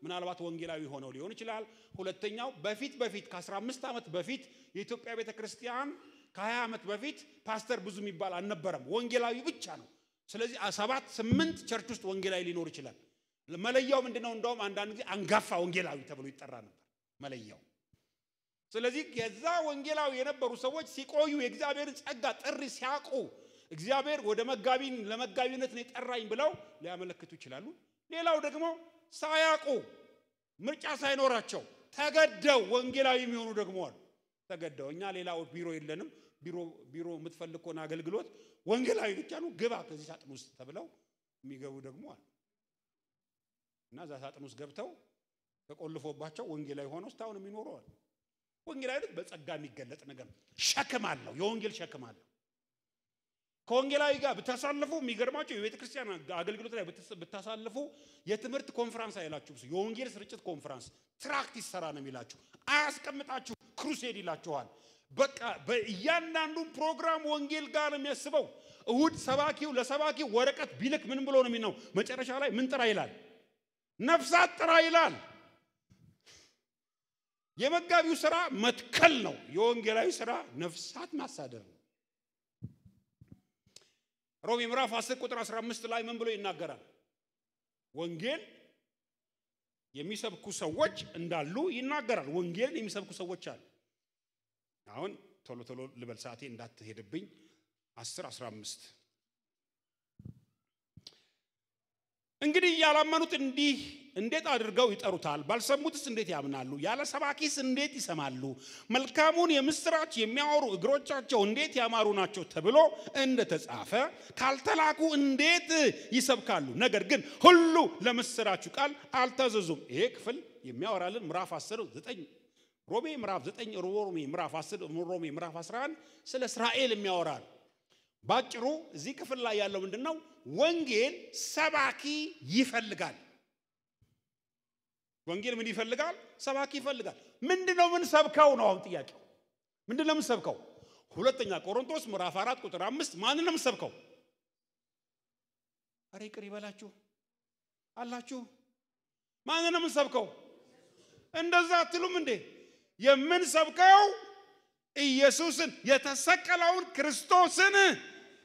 ምናልባት ወንጌላዊ ሆነው ሊሆን ይችላል ሁለተኛው በፊት ከ15 ዓመት በፊት የኢትዮጵያ ቤተክርስቲያን ከ20 ዓመት በፊት ፓስተር ብዙ የሚባል አልነበረም ወንጌላዊ ብቻ ነው ስለዚህ 7-8 ቸርች ውስጥ ወንጌላዊ ሊኖር ይችላል መለያው ምንድነው እንደውም አንዳንድ ጊዜ አንጋፋ ወንጌላዊ ተብሎ ይጠራ ነበር መለያው ስለዚህ የዛ ወንጌላዊ የነበሩ ሰዎች ሲቆዩ የእግዚአብሔርን ጸጋ ጥሪ ሲያቁ እግዚአብሔር ወደ ለመጋቢነት ነው የጠራኝ ብለው ሊያመለክቱ ይችላሉ ሌላው ደግሞ ሳያቁ ምርጫ ሳይኖራቸው ተገደው ወንጌላዊ የሚሆኑ ደግሞ አሉ ተገደው እኛ ሌላው ቢሮ የለንም ቢሮ የምትፈልግ ሆነ አገልግሎት ወንጌላዊ ብቻ ነው ግባ ከዚህ ሳጥን ውስጥ ተብለው የሚገቡ ደግሞ አሉ እና ዛ ሳጥን ውስጥ ገብተው ተቆልፎባቸው ወንጌላዊ ሆነው ስታውን የሚኖሩ አሉ ወንጌላዊነት በጸጋ የሚገለጥ ነገር ሸክም አለው የወንጌል ሸክም አለው ከወንጌላዊ ጋር ብታሳልፉ የሚገርማችሁ የቤተ ክርስቲያን አገልግሎት ላይ ብታሳልፉ የትምህርት ኮንፈረንስ አይላችሁ የወንጌል ስርጭት ኮንፈረንስ ትራክት ይሰራ ነው የሚላችሁ አያስቀምጣችሁ ክሩሴድ ይላችኋል በቃ በእያንዳንዱ ፕሮግራም ወንጌል ጋር የሚያስበው እሁድ ሰባኪው ለሰባኪው ወረቀት ቢልክ ምን ብሎ ነው የሚነው መጨረሻ ላይ ምን ጥራ ይላል ነፍሳት ጥራ ይላል የመጋቢው ሥራ መትከል ነው የወንጌላዊ ሥራ ነፍሳት ማሳደር ነው ሮሜ ምዕራፍ 10 ቁጥር 15 ላይ ምን ብሎ ይናገራል ወንጌል የሚሰብኩ ሰዎች እንዳሉ ይናገራል ወንጌል የሚሰብኩ ሰዎች አሉ አሁን ቶሎ ልበል ሰዓቴ እንዳትሄድብኝ 10-15 እንግዲህ ያላመኑት እንዴት አድርገው ይጠሩታል ባልሰሙትስ እንዴት ያምናሉ ያለ ሰባኪስ እንዴት ይሰማሉ መልካሙን የምስራች የሚያወሩ እግሮቻቸው እንዴት ያማሩ ናቸው ተብሎ እንደተጻፈ ካልተላኩ እንዴት ይሰብካሉ ነገር ግን ሁሉ ለምስራቹ ቃል አልታዘዙም ይሄ ክፍል የሚያወራልን ምዕራፍ 10:9 ሮሜ ምዕራፍ 9 ሮሜ ምዕራፍ 10 ሮሜ ምዕራፍ 11 ስለ እስራኤል የሚያወራል ባጭሩ እዚህ ክፍል ላይ ያለው ምንድነው ወንጌል ሰባኪ ይፈልጋል ወንጌል ምን ይፈልጋል ሰባኪ ይፈልጋል ምንድነው ምን ሰብከው ነው አሁን ጥያቄው ምንድነው ምን ሰብከው ሁለተኛ ቆሮንቶስ ምዕራፍ 4 ቁጥር 5 ማንን ነው ሰብከው አሬ ቅር ይበላችሁ አላችሁ ማንን ነው ሰብከው እንደዛ አትሉም እንዴ የምን ሰብከው ኢየሱስን የተሰቀለውን ክርስቶስን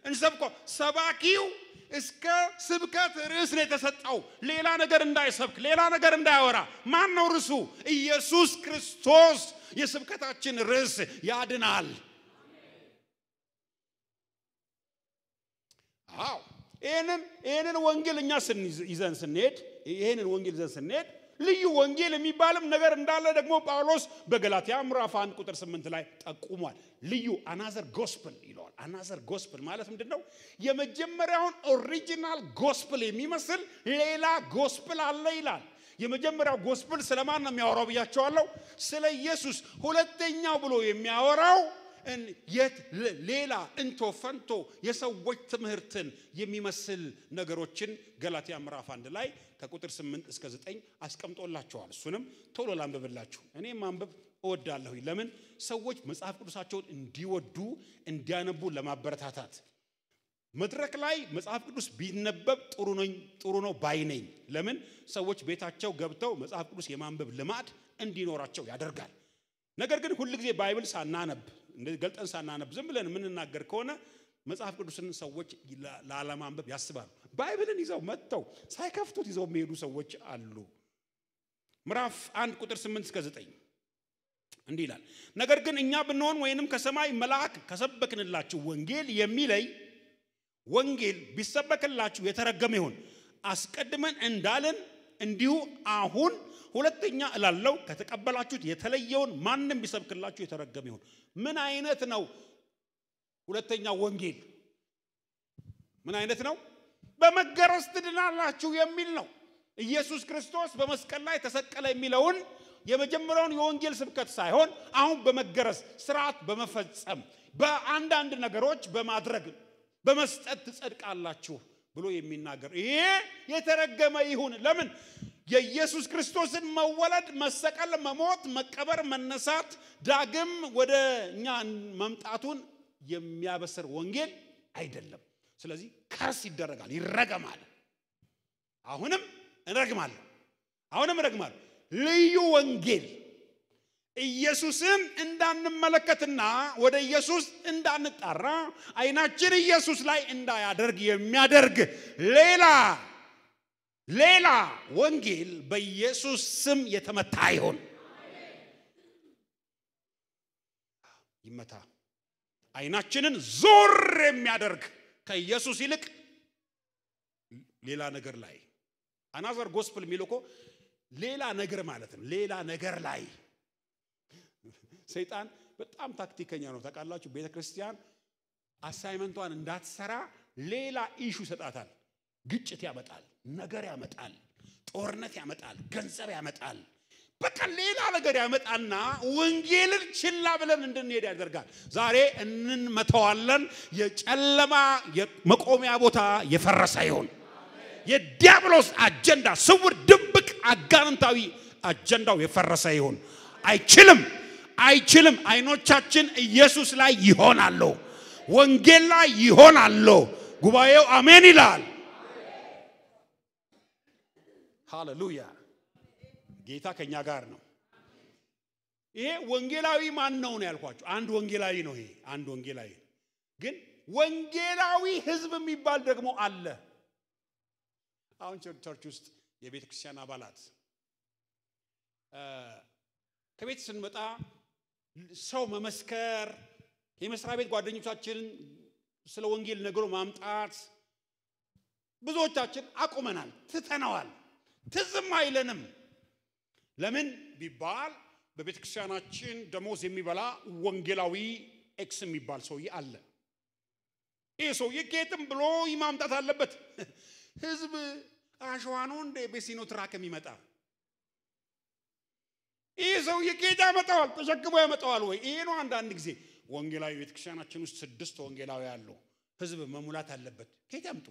እንሰብከው ሰባኪው እስከ ስብከት ርዕስ ነው የተሰጠው ሌላ ነገር እንዳይሰብክ ሌላ ነገር እንዳያወራ ማን ነው ርዕሱ ኢየሱስ ክርስቶስ የስብከታችን ርዕስ ያድናል አዎ ይሄንን ወንጌልኛ ይዘን ስንሄድ ልዩ ወንጌል የሚባልም ነገር እንዳለ ደግሞ ጳውሎስ በገላትያ ምዕራፍ 1 ቁጥር 8 ላይ ጠቁሟል ልዩ አናዘር ጎስፐል ይላል አናዘር ጎስፐል ማለት ምንድነው የመጀመሪያውን ኦሪጂናል ጎስፐል የሚመስል ሌላ ጎስፐል አለ ይላል የመጀመሪያው ጎስፐል ስለማን ነው የሚያወራው ብያቸዋለሁ ስለ ኢየሱስ ሁለተኛው ብሎ የሚያወራው ሌላ እንቶ ፈንቶ የሰዎች ትምህርትን የሚመስል ነገሮችን ገላትያ ምዕራፍ 1 ላይ ከቁጥር 8 እስከ 9 አስቀምጦላችኋል እሱንም ቶሎ ላንብብላችሁ እኔ ማንበብ እወዳለሁ ለምን ሰዎች መጽሐፍ ቅዱሳቸውን እንዲወዱ እንዲያነቡ ለማበረታታት መድረክ ላይ መጽሐፍ ቅዱስ ቢነበብ ጥሩ ነው ባይነኝ ለምን ሰዎች ቤታቸው ገብተው መጽሐፍ ቅዱስ የማንበብ ልማድ እንዲኖራቸው ያደርጋል ነገር ግን ሁሉ ጊዜ ባይብል ሳናነብ እንደዚህ ገልጠን ሳናነብ ዝም ብለን ምንናገር ከሆነ መጽሐፍ ቅዱስን ሰዎች ለዓለማንበብ ያስባሉ ባይብልን ይዘው መጥተው ሳይከፍቱት ይዘው የሚሄዱ ሰዎች አሉ ምዕራፍ 1 ቁጥር 8 እስከ 9 እንዲህ ይላል ነገር ግን እኛ ብንሆን ወይንም ከሰማይ መልአክ ከሰበክንላችሁ ወንጌል የሚለይ ወንጌል ቢሰበክላችሁ የተረገመ ይሁን አስቀድመን እንዳለን እንዲሁ አሁን ሁለተኛ እላለሁ ከተቀበላችሁት የተለየውን ማንንም ቢሰብክላችሁ የተረገመ ይሁን ምን አይነት ነው ሁለተኛ ወንጌል ምን አይነት ነው በመገረዝ ትድናላችሁ የሚል ነው ኢየሱስ ክርስቶስ በመስቀል ላይ ተሰቀለ የሚለውን የመጀመሪያውን የወንጌል ስብከት ሳይሆን አሁን በመገረዝ ሥርዓት በመፈጸም በአንዳንድ ነገሮች በማድረግ በመስጠት ትጸድቃላችሁ ብሎ የሚናገር ይሄ የተረገመ ይሁን ለምን የኢየሱስ ክርስቶስን መወለድ መሰቀል መሞት መቀበር መነሳት ዳግም ወደኛ መምጣቱን የሚያበስር ወንጌል አይደለም ስለዚህ ከርስ ይደረጋል ይረገማል አሁንም ረግማል ልዩ ወንጌል ኢየሱስን እንዳንመለከትና ወደ ኢየሱስ እንዳንጣራ አይናችን ኢየሱስ ላይ እንዳያደርግ የሚያደርግ ሌላ ወንጌል በኢየሱስ ስም የተመታ ይሁን ይመታ አይናችንን ዞር የሚያደርግ ከኢየሱስ ይልቅ ሌላ ነገር ላይ አናዘር ጎስፔል ሚልኮ ሌላ ነገር ማለት ነው ሌላ ነገር ላይ ሰይጣን በጣም ታክቲከኛ ነው ታውቃላችሁ ቤተክርስቲያን አሳይመንቷን እንዳትሰራ ሌላ ኢሹ ይሰጣታል ግጭት ያመጣል ነገር ያመጣል ጦርነት ያመጣል ገንዘብ ያመጣል በቃ ሌላ ነገር ያመጣና ወንጌልን ችላ ብለን እንድንሄድ ያደርጋል ዛሬ እንመተዋለን የጨለማ የመቆሚያ ቦታ የፈረሰ ይሁን የዲያብሎስ አጀንዳ ስውር ድብቅ አጋንንታዊ አጀንዳው የፈረሰ ይሁን አይችልም አይኖቻችን ኢየሱስ ላይ ይሆናሉ ወንጌል ላይ ይሆናሉ ጉባኤው አሜን ይላል ሃሌሉያ ጌታ ከኛ ጋር ነው ይሄ ወንጌላዊ ማን ነው ያልኳችሁ አንድ ወንጌላዊ ነው ይሄ አንድ ወንጌላዊ ግን ወንጌላዊ ህዝብ የሚባል ደግሞ አለ አሁን ቸርች ውስጥ የቤተ ክርስቲያን አባላት ከቤት ስንመጣ ሰው መመስከር የመስሪያ ቤት ጓደኞቻችን ስለ ወንጌል ነገሩ ማምጣት ብዙዎቻችን አቁመናል ትተናዋል ትዝም አይለንም ለምን ቢባል በቤተ ክርስቲያናችን ደሞዝ የሚበላ ወንጌላዊ ኤክስ የሚባል ሰውዬ አለ ይሄ ሰውዬ ጌትም ብሎ ይማምጣት አለበት ህዝብ አሸዋኑ እንደ በሲኖ ትራክ የሚመጣ ይሄ ሰውዬ ጌታ ያመጣዋል ተሸክሞ ያመጣዋል ወይ ይሄ ነው አንዳንድ ጊዜ ወንጌላዊ ቤተ ክርስቲያናችን ውስጥ 6 ወንጌላዊ አሉ ህዝብ መሙላት አለበት ጌታ ያምጡ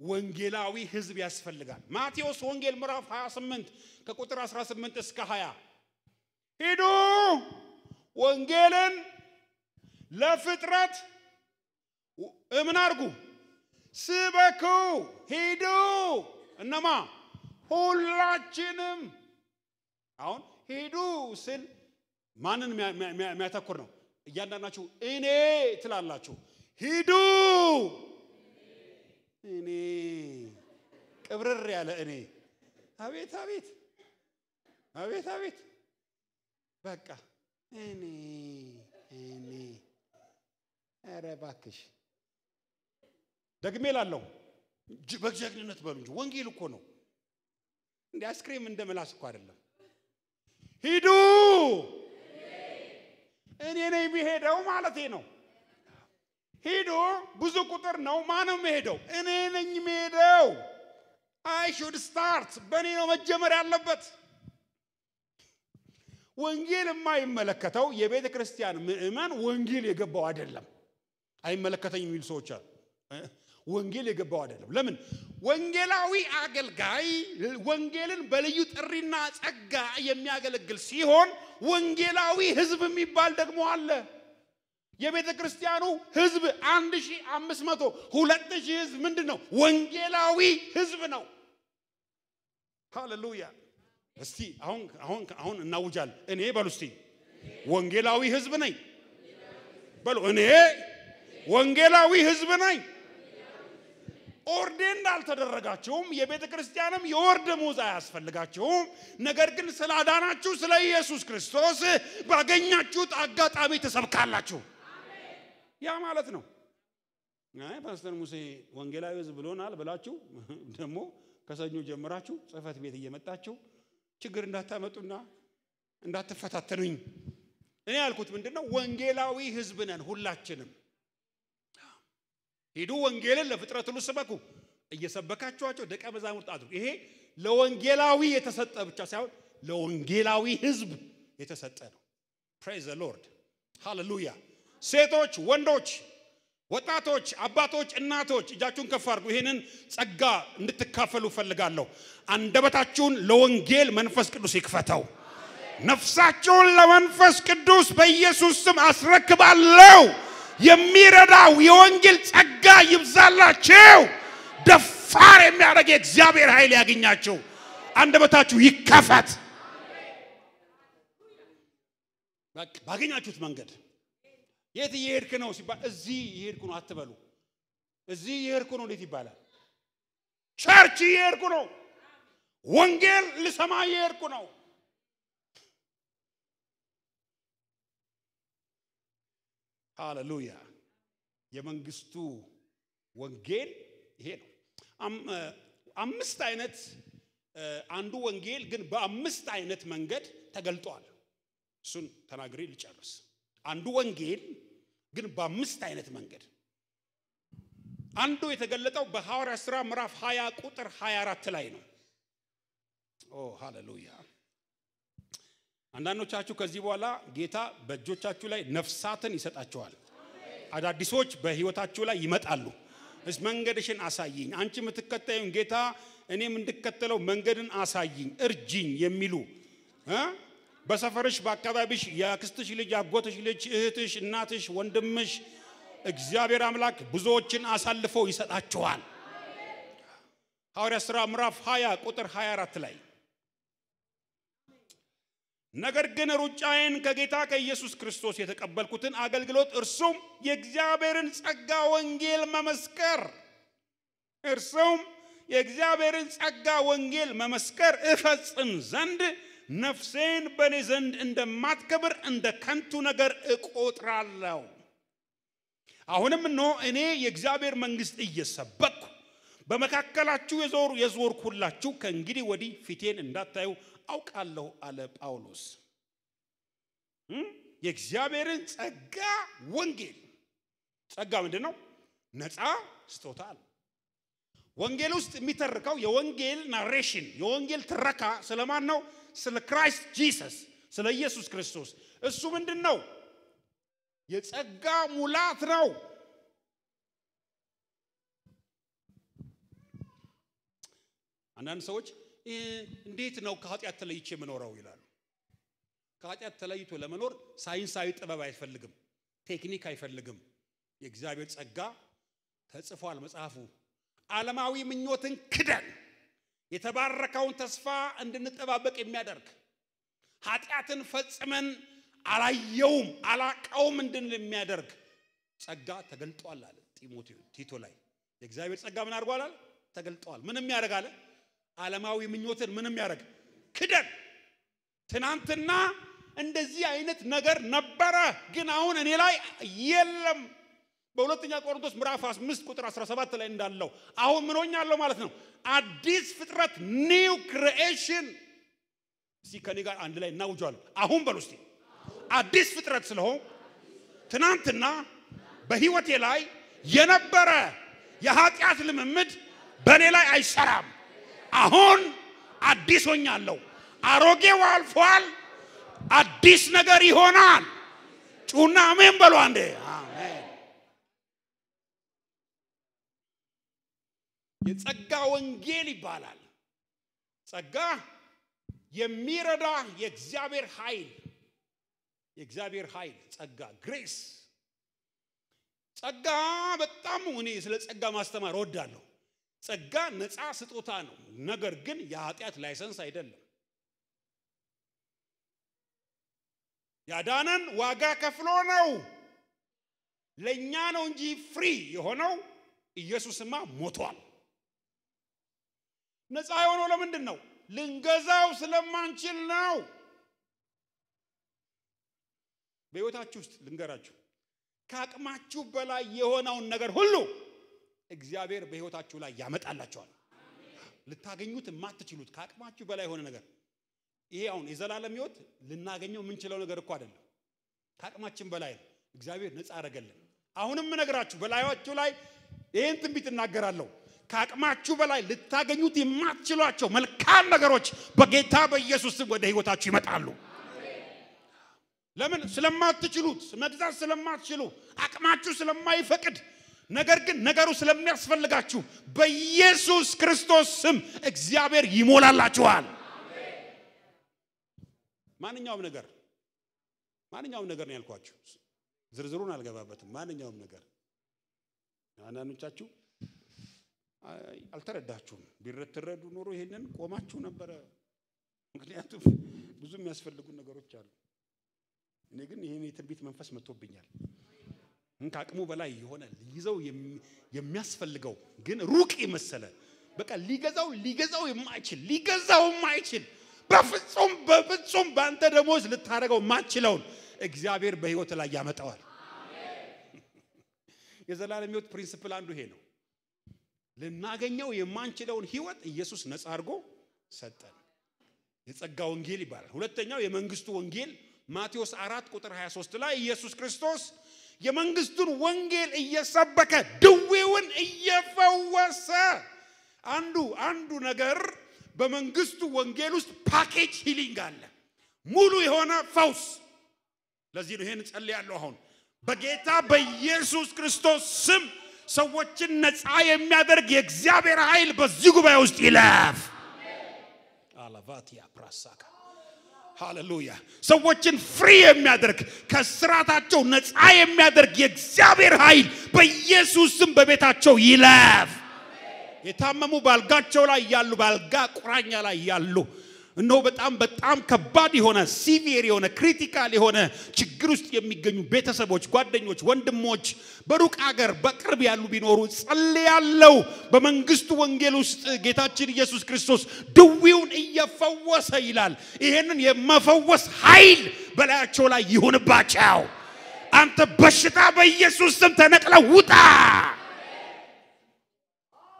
ወንጌላዊ ህዝብ ያስፈልጋል ማቴዎስ ወንጌል ምዕራፍ 28 ከቁጥር 18 እስከ 20 ሂዱ ወንጌልን ለፍጥረት ምን አርጉ ስበኩ ሂዱ እነማ ሁላችንም አሁን ሂዱ ስል ማንን የሚያተኩር ነው እያንዳንዳችሁ እኔ ትላላችሁ ሂዱ እኔ ቅብርር ያለ እኔ አቤት በቃ እኔ ኧረ እባክሽ ደግሜ ላለው በጀግንነት በሉ እንጂ ወንጌል እኮ ነው እንደ አስክሬም እንደመላስ እኮ አይደለም ሂዱ እኔ ነኝ የሚሄደው ማለቴ ነው ሂዱ ብዙ ቁጥር ነው ማነው የሚሄደው እኔ ነኝ የሚሄደው I should start በኔ ነው መጀመር ያለበት ወንጌል የማይመለከተው የቤተ ክርስቲያን ምእመን ወንጌል የገባው አይደለም አይመለከተኝ የሚል ሰዎች አሉ ወንጌል የገባው አይደለም ለምን ወንጌላዊ አገልጋይ ወንጌልን በልዩ ጥሪና ጸጋ የሚያገለግል ሲሆን ወንጌላዊ ህዝብ የሚባል ደግሞ አለ የቤተ ክርስቲያኑ ህዝብ 1500 2000 ህዝብ ምንድነው ወንጌላዊ ህዝብ ነው ሃሌሉያ እስቲ አሁን እናውጃለን እኔ በሉ እስቲ ወንጌላዊ ህዝብ ነኝ በሉ እኔ ወንጌላዊ ህዝብ ነኝ ኦርዴን አልተደረጋችሁም የቤተ ክርስቲያንም የወር ደመወዝ አያስፈልጋችሁም ነገር ግን ስላዳናችሁ ስለ ኢየሱስ ክርስቶስ ባገኛችሁት አጋጣሚ ተሰብካላችሁ ያ ማለት ነው አይ ፓስተር ሙሴ ወንጌላዊ ህዝብ ብሎናል ብላችሁ ደሞ ከሰኞ ጀምራችሁ ጽፈት ቤት እየመጣችሁ ችግር እንዳታመጡና እንዳትፈታተኑኝ እኔ ያልኩት ምንድነው ወንጌላዊ ህዝብ ነን ሁላችንም ሄዱ ወንጌልን ለፍጥረት ሁሉ ሰበኩ እየሰበካችኋቸው ደቀ መዛሙርት አድርጉ ይሄ ለወንጌላዊ የተሰጠ ብቻ ሳይሆን ለወንጌላዊ ህዝብ የተሰጠ ነው praise the lord hallelujah ሴቶች ወንዶች ወጣቶች አባቶች እናቶች እጃችሁን ከፍ አድርጉ ይሄንን ጸጋ እንድትካፈሉ ፈልጋለሁ አንደበታችሁን ለወንጌል መንፈስ ቅዱስ ይክፈተው ነፍሳችሁን ለመንፈስ ቅዱስ በኢየሱስ ስም አስረክባለሁ የሚረዳው የወንጌል ጸጋ ይብዛላችሁ ደፋር የሚያደርግ የእግዚአብሔር ኃይል ያገኛችሁ አንደበታችሁ ይከፈት በቃ ባገኛችሁት መንገድ የት ይሄድክ ነው ሲባል እዚህ ይሄድኩ ነው አትበሉ እዚህ ይሄድኩ ነው እንዴት ይባላል ቸርች ይሄድኩ ነው ወንጌል ልሰማ ይሄድኩ ነው ሃሌሉያ የመንግስቱ ወንጌል ይሄ ነው አምስት አይነት አንዱ ወንጌል ግን በአምስት አይነት መንገድ ተገልጧል እሱን ተናግሬ ልጨርስ አንዱ ወንጌል ግን በአምስት አይነት መንገድ አንዱ የተገለጠው በሐዋርያት ሥራ ምዕራፍ 20 ቁጥር 24 ላይ ነው ኦ ሃሌሉያ አንዳንዶቻችሁ ከዚህ በኋላ ጌታ በእጆቻችሁ ላይ ነፍሳትን ይሰጣችኋል አዳዲሶች በህይወታችሁ ላይ ይመጣሉ እስ መንገድሽን አሳይኝ አንቺ የምትከተዩን ጌታ እኔም እንድከተለው መንገድን አሳይኝ እርጂኝ የሚሉ በሰፈርሽ በአካባቢሽ ያክስትሽ ልጅ ያጎትሽ ልጅ እህትሽ እናትሽ ወንድምሽ እግዚአብሔር አምላክ ብዙዎችን አሳልፎ ይሰጣችኋል ሐዋርያት ሥራ ምዕራፍ 20 ቁጥር 24 ላይ ነገር ግን ሩጫዬን ከጌታ ከኢየሱስ ክርስቶስ የተቀበልኩትን አገልግሎት እርሱም የእግዚአብሔርን ጸጋ ወንጌል መመስከር እርሱም የእግዚአብሔርን ጸጋ ወንጌል መመስከር እፈጽም ዘንድ ነፍሴን በኔ ዘንድ እንደማትከብር እንደ ከንቱ ነገር እቆጥራለሁ አሁንም ነው እኔ የእግዚአብሔር መንግስት እየሰበኩ በመካከላችሁ የዞርኩላችሁ ከእንግዲህ ወዲህ ፊቴን እንዳታዩ አውቃለሁ አለ ጳውሎስ የእግዚአብሔርን ጸጋ ወንጌል ጸጋ ምንድነው ነፃ ስጦታ ወንጌል ውስጥ የሚተርከው የወንጌል ናሬሽን የወንጌል ትረካ ስለማን ነው ስለ ክራይስት ጂሰስ ስለ ኢየሱስ ክርስቶስ እሱ ምንድነው የጸጋ ሙላት ነው አንዳንድ ሰዎች እንዴት ነው ከኃጢአት ተለይቼ መኖረው ይላሉ ከኃጢአት ተለይቶ ለመኖር ሳይንሳዊ ጥበብ አይፈልግም ቴክኒክ አይፈልግም የእግዚአብሔር ጸጋ ተጽፏል መጽሐፉ ዓለማዊ ምኞትን ክደን የተባረከውን ተስፋ እንድንጠባበቅ የሚያደርግ ኃጢአትን ፈጽመን አላየውም አላቀውም እንድንል የሚያደርግ ጸጋ ተገልጧል አለ ቲቶ ላይ የእግዚአብሔር ጸጋ ምን አድርጓል አለ ተገልጧል ምንም ያደርጋል ዓለማዊ ምኞትን ምንም ያደርግ ክደን ትናንትና እንደዚህ አይነት ነገር ነበረ ግን አሁን እኔ ላይ የለም በሁለተኛ ቆሮንቶስ ምዕራፍ 5 ቁጥር 17 ላይ እንዳለው አሁን ምን ሆኛለሁ ማለት ነው አዲስ ፍጥረት ኒው ክሪኤሽን ሲከኒ ጋር አንድ ላይ እናውጃለን አሁን በሉስቲ አዲስ ፍጥረት ስለሆነ ትናንትና በህይወቴ ላይ የነበረ የኃጢአት ልምምድ በኔ ላይ አይሰራም አሁን አዲስ ሆኛለሁ አሮጌው አልፏል አዲስ ነገር ይሆናል ጩና አሜን በሉ አንዴ አሜን የጸጋ ወንጌል ይባላል ጸጋ የሚረዳ የእግዚአብሔር ኃይል ጸጋ ግሬስ ጸጋ በጣም እኔ ስለ ጸጋ ማስተማር ወዳለሁ ጸጋ ነፃ ስጦታ ነው ነገር ግን የኃጢአት ላይሰንስ አይደለም ያዳነን ዋጋ ከፍሎ ነው ለኛ ነው እንጂ ፍሪ የሆነው ኢየሱስማ ሞቷል ነፃ የሆነው ለምንድን ነው ልንገዛው ስለማንችል ነው በህይወታችሁ ውስጥ ልንገራችሁ ከአቅማችሁ በላይ የሆነውን ነገር ሁሉ እግዚአብሔር በህይወታችሁ ላይ ያመጣላችኋል ልታገኙት የማትችሉት ከአቅማችሁ በላይ የሆነ ነገር ይሄ አሁን የዘላለም ህይወት ልናገኘው የምንችለው ነገር እኮ አይደለም ከአቅማችን በላይ ነው እግዚአብሔር ነፃ አደረገልን አሁንም እነግራችሁ በላያችሁ ላይ ይሄን ትንቢት እናገራለሁ ከአቅማችሁ በላይ ልታገኙት የማትችሏቸው መልካም ነገሮች በጌታ በኢየሱስ ስም ወደ ህይወታችሁ ይመጣሉ ለምን ስለማትችሉት መግዛት ስለማትችሉ አቅማችሁ ስለማይፈቅድ ነገር ግን ነገሩ ስለሚያስፈልጋችሁ በኢየሱስ ክርስቶስ ስም እግዚአብሔር ይሞላላችኋል ማንኛውም ነገር ነው ያልኳችሁ ዝርዝሩን አልገባበትም ማንኛውም ነገር አንዳንዶቻችሁ አልተረዳችሁም ቢረተረዱ ኖሮ ይሄንን ቆማችሁ ነበር ምክንያቱም ብዙ የሚያስፈልጉ ነገሮች አሉ እኔ ግን ይሄን የትንቢት መንፈስ መጥቶብኛል ከአቅሙ በላይ የሆነ ሊይዘው የሚያስፈልገው ግን ሩቅ ይመስለ በቃ ሊገዛው የማይችል በፍጹም ባንተ ደሞዝ ልታረጋው ማችለውን እግዚአብሔር በህይወት ላይ ያመጣዋል አሜን የዘላለም ህይወት ፕሪንሲፕል አንዱ ይሄ ነው ለናገኘው የማንችለውን ህይወት ኢየሱስ ነፃ አድርጎ ሰጠን የጸጋ ወንጌል ይባላል ሁለተኛው የመንግስቱ ወንጌል ማቴዎስ 4 ቁጥር 23 ላይ ኢየሱስ ክርስቶስ የመንግስቱን ወንጌል እየሰበከ ድዌውን እየፈወሰ አንዱ ነገር በመንግስቱ ወንጌል ውስጥ ፓኬጅ ሂሊንግ አለ ሙሉ የሆነ ፈውስ ለዚህ ነው ይሄን ጸልያለሁ አሁን በጌታ በኢየሱስ ክርስቶስ ስም ሰዎችን ነፃ የሚያደርግ የእግዚአብሔር ኃይል በዚህ ጉባኤ ውስጥ ይለፍ አላቫቲያ ፕራሳካ ሃሌሉያ ሰዎችን ፍሪ የሚያደርግ ከስራታቸው ነፃ የሚያደርግ የእግዚአብሔር ኃይል በኢየሱስ ስም በቤታቸው ይለፍ የታመሙ ባልጋቸው ላይ ያሉ ባልጋ ቁራኛ ላይ ያሉ እነሆ በጣም ከባድ የሆነ ሲቪር የሆነ ክሪቲካል የሆነ ችግር ውስጥ የሚገኙ ቤተሰቦች ጓደኞች ወንድሞች በሩቅ ሀገር በቅርብ ያሉ ቢኖሩ ጸልያለሁ በመንግስቱ ወንጌል ውስጥ ጌታችን ኢየሱስ ክርስቶስ ድዌውን እየፈወሰ ይላል ይሄንን የመፈወስ ኃይል በላያቸው ላይ ይሁንባቸው አንተ በሽታ በኢየሱስ ስም ተነቅለ ውጣ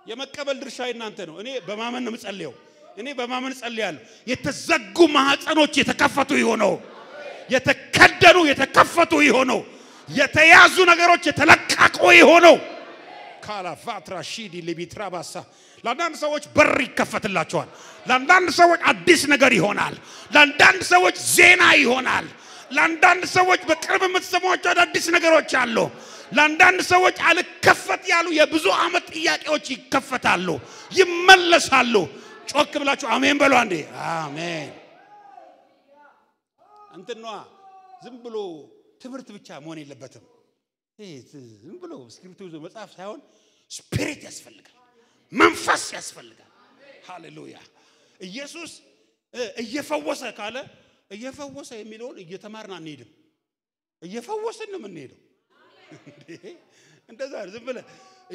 የመቀበል ድርሻ እናንተ ነው እኔ በማመን ነው የምጸልየው እኔ በማመን ጸልያለሁ የተዘጉ ማህፀኖች የተከፈቱ ይሆነው የተከደኑ የተከፈቱ ይሆነው የተያዙ ነገሮች የተለቀቁ ይሆነው ካላፋትራ ሺዲ ለቢትራባሳ ለአንዳንድ ሰዎች በር ይከፈትላቸዋል ለአንዳንድ ሰዎች አዲስ ነገር ይሆናል ለአንዳንድ ሰዎች ዜና ይሆናል ለአንዳንድ ሰዎች በቅርብ የምትሰሟቸው አዲስ ነገሮች አሉ ለአንዳንድ ሰዎች አልከፈት ያሉ የብዙ አመት ጥያቄዎች ይከፈታሉ ይመለሳሉ ጮክ ብላችሁ አሜን በሉ አንዴ አሜን አንተና ዝም ብሎ ትምህርት ብቻ መሆን የለበትም ዝም ብሎ ስክሪፕቱ መጽሐፍ ሳይሆን ስፒሪት ያስፈልጋል መንፈስ ያስፈልጋል ሃሌሉያ ኢየሱስ እየፈወሰ ካለ እየፈወሰ የሚለውን እየተማርና እንሄድም እየፈወሰን ነው የምንሄደው እንደዛ ዝም ብለ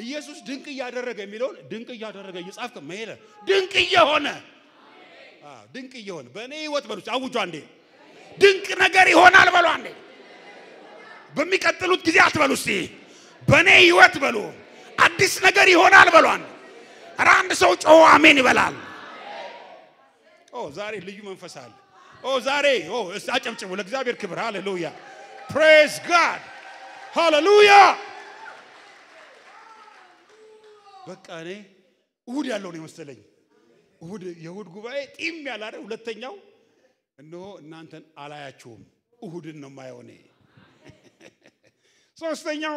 ኢየሱስ ድንቅ ያደረገ የሚለውን ድንቅ ያደረገ እየጻፍከ መሄደ ድንቅ ይሆን በእኔ ህይወት በሉት አውጁ አንዴ ድንቅ ነገር ይሆናል በሉ አንዴ በሚቀጥሉት ጊዜ አትበሉ እስቲ በእኔ ህይወት በሉ አዲስ ነገር ይሆናል በሉ አንዴ ኧረ አንድ ሰው ጮህ አሜን ይበላል ዛሬ ልዩ መንፈስ አለ ዛሬ እስቲ አጨብጭቡ ለእግዚአብሔር ክብር ሃሌሉያ praise god ሃሌሉያ በቃ እኔ እሁድ ያለው ነው መሰለኝ የእሁድ ጉባኤ ጢም ያላረ ሁለተኛው እነሆ እናንተን አላያችሁም እሁድን ነው ማየውኔ ሶስተኛው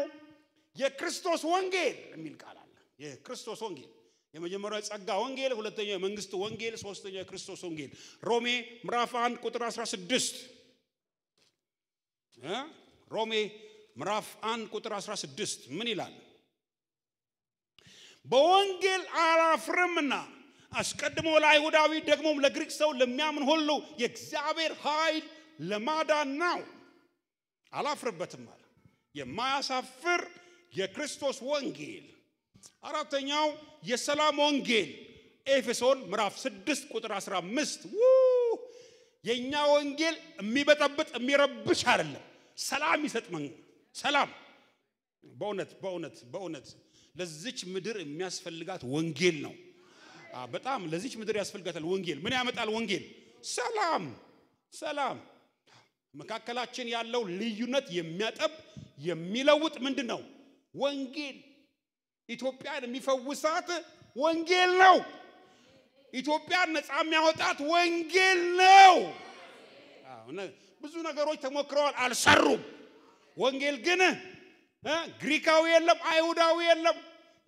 የክርስቶስ ወንጌል የሚል ቃል አለ የክርስቶስ ወንጌል የመጀመሪያው ጸጋ ወንጌል ሁለተኛው የመንግስት ወንጌል ሶስተኛው የክርስቶስ ወንጌል ሮሜ ምዕራፍ 1 ቁጥር 16 ሮሜ ምዕራፍ 1 ቁጥር 16 ምን ይላል? በወንጌል አላፍርምና አስቀድሞ ለአይሁዳዊ ደግሞም ለግሪክ ሰው ለሚያምን ሁሉ የእግዚአብሔር ኃይል ለማዳን ነው። አላፍርበትም አለ። የማያሳፍር የክርስቶስ ወንጌል። አራተኛው የሰላም ወንጌል ኤፌሶን ምዕራፍ 6 ቁጥር 15 የኛ ወንጌል የሚበጠብጥ የሚረብሽ አይደለም፣ ሰላም ይሰጥመን። ሰላም በእውነት ለዚች ምድር የሚያስፈልጋት ወንጌል ነው። በጣም ለዚች ምድር ያስፈልጋታል ወንጌል። ምን ያመጣል ወንጌል? ሰላም። መካከላችን ያለው ልዩነት የሚያጠብ የሚለውጥ ምንድነው? ወንጌል። ኢትዮጵያን የሚፈውሳት ወንጌል ነው። ኢትዮጵያን ነፃ የሚያወጣት ወንጌል ነው። ብዙ ነገሮች ተሞክረዋል፣ አልሰሩም። ወንጌል ግን ግሪካዊ የለም፣ አይሁዳዊ የለም፣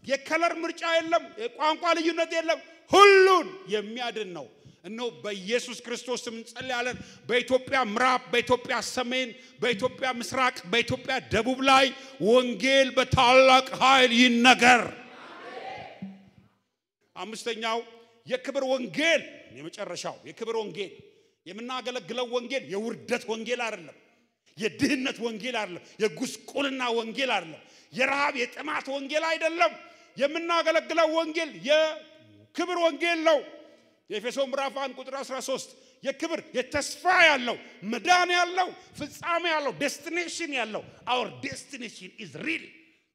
የከለር ምርጫ የለም፣ የቋንቋ ልዩነት የለም፣ ሁሉን የሚያድን ነው። እነሆ በኢየሱስ ክርስቶስ ስም እንጸልያለን። በኢትዮጵያ ምዕራብ፣ በኢትዮጵያ ሰሜን፣ በኢትዮጵያ ምስራቅ፣ በኢትዮጵያ ደቡብ ላይ ወንጌል በታላቅ ኃይል ይነገር። አምስተኛው የክብር ወንጌል። የመጨረሻው የክብር ወንጌል። የምናገለግለው ወንጌል የውርደት ወንጌል አይደለም፣ የድህነት ወንጌል አይደለም፣ የጉስቁልና ወንጌል አይደለም፣ የረሃብ የጥማት ወንጌል አይደለም። የምናገለግለው ወንጌል የክብር ወንጌል ነው። የኤፌሶን ምዕራፍ 1 ቁጥር 13 የክብር የተስፋ ያለው መዳን ያለው ፍጻሜ ያለው ዴስቲኔሽን ያለው our destination is real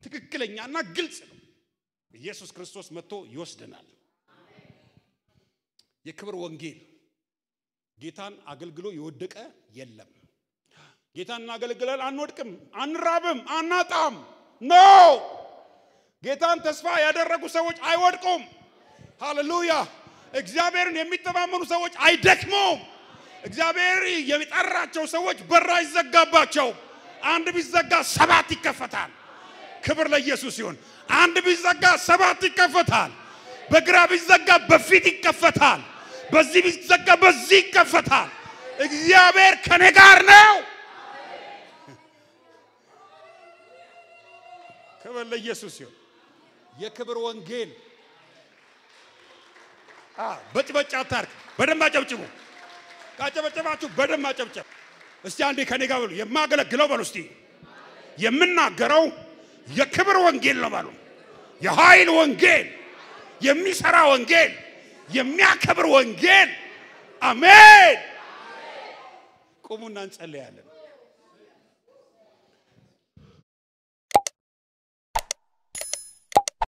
ትክክለኛና ግልጽ ነው። ኢየሱስ ክርስቶስ መጥቶ ይወስደናል። የክብር ወንጌል። ጌታን አገልግሎ የወደቀ የለም። ጌታን እናገለግላለን፣ አንወድቅም፣ አንራብም፣ አናጣም። ኖ ጌታን ተስፋ ያደረጉ ሰዎች አይወድቁም። ሃሌሉያ። እግዚአብሔርን የሚተማመኑ ሰዎች አይደክሙም። እግዚአብሔር የሚጠራቸው ሰዎች በር አይዘጋባቸው። አንድ ቢዘጋ 7 ይከፈታል። ክብር ለኢየሱስ ይሁን። አንድ ቢዘጋ 7 ይከፈታል። በግራ ቢዘጋ በፊት ይከፈታል። በዚህ ቢዘጋ በዚህ ይከፈታል። እግዚአብሔር ከኔ ጋር ነው። ክብር ለኢየሱስ ይሁን። የክብር ወንጌል። በጭበጫ ታርክ በደም አጨብጭቡ። ካጨበጨባችሁ በደም አጨብጨብ። እስቲ አንዴ ከኔ ጋር በሉ። የማገለግለው በሉ እስቲ የምናገረው የክብር ወንጌል ነው በሉ። የኃይል ወንጌል፣ የሚሰራ ወንጌል፣ የሚያከብር ወንጌል። አሜን። ቁሙና እንጸልያለን።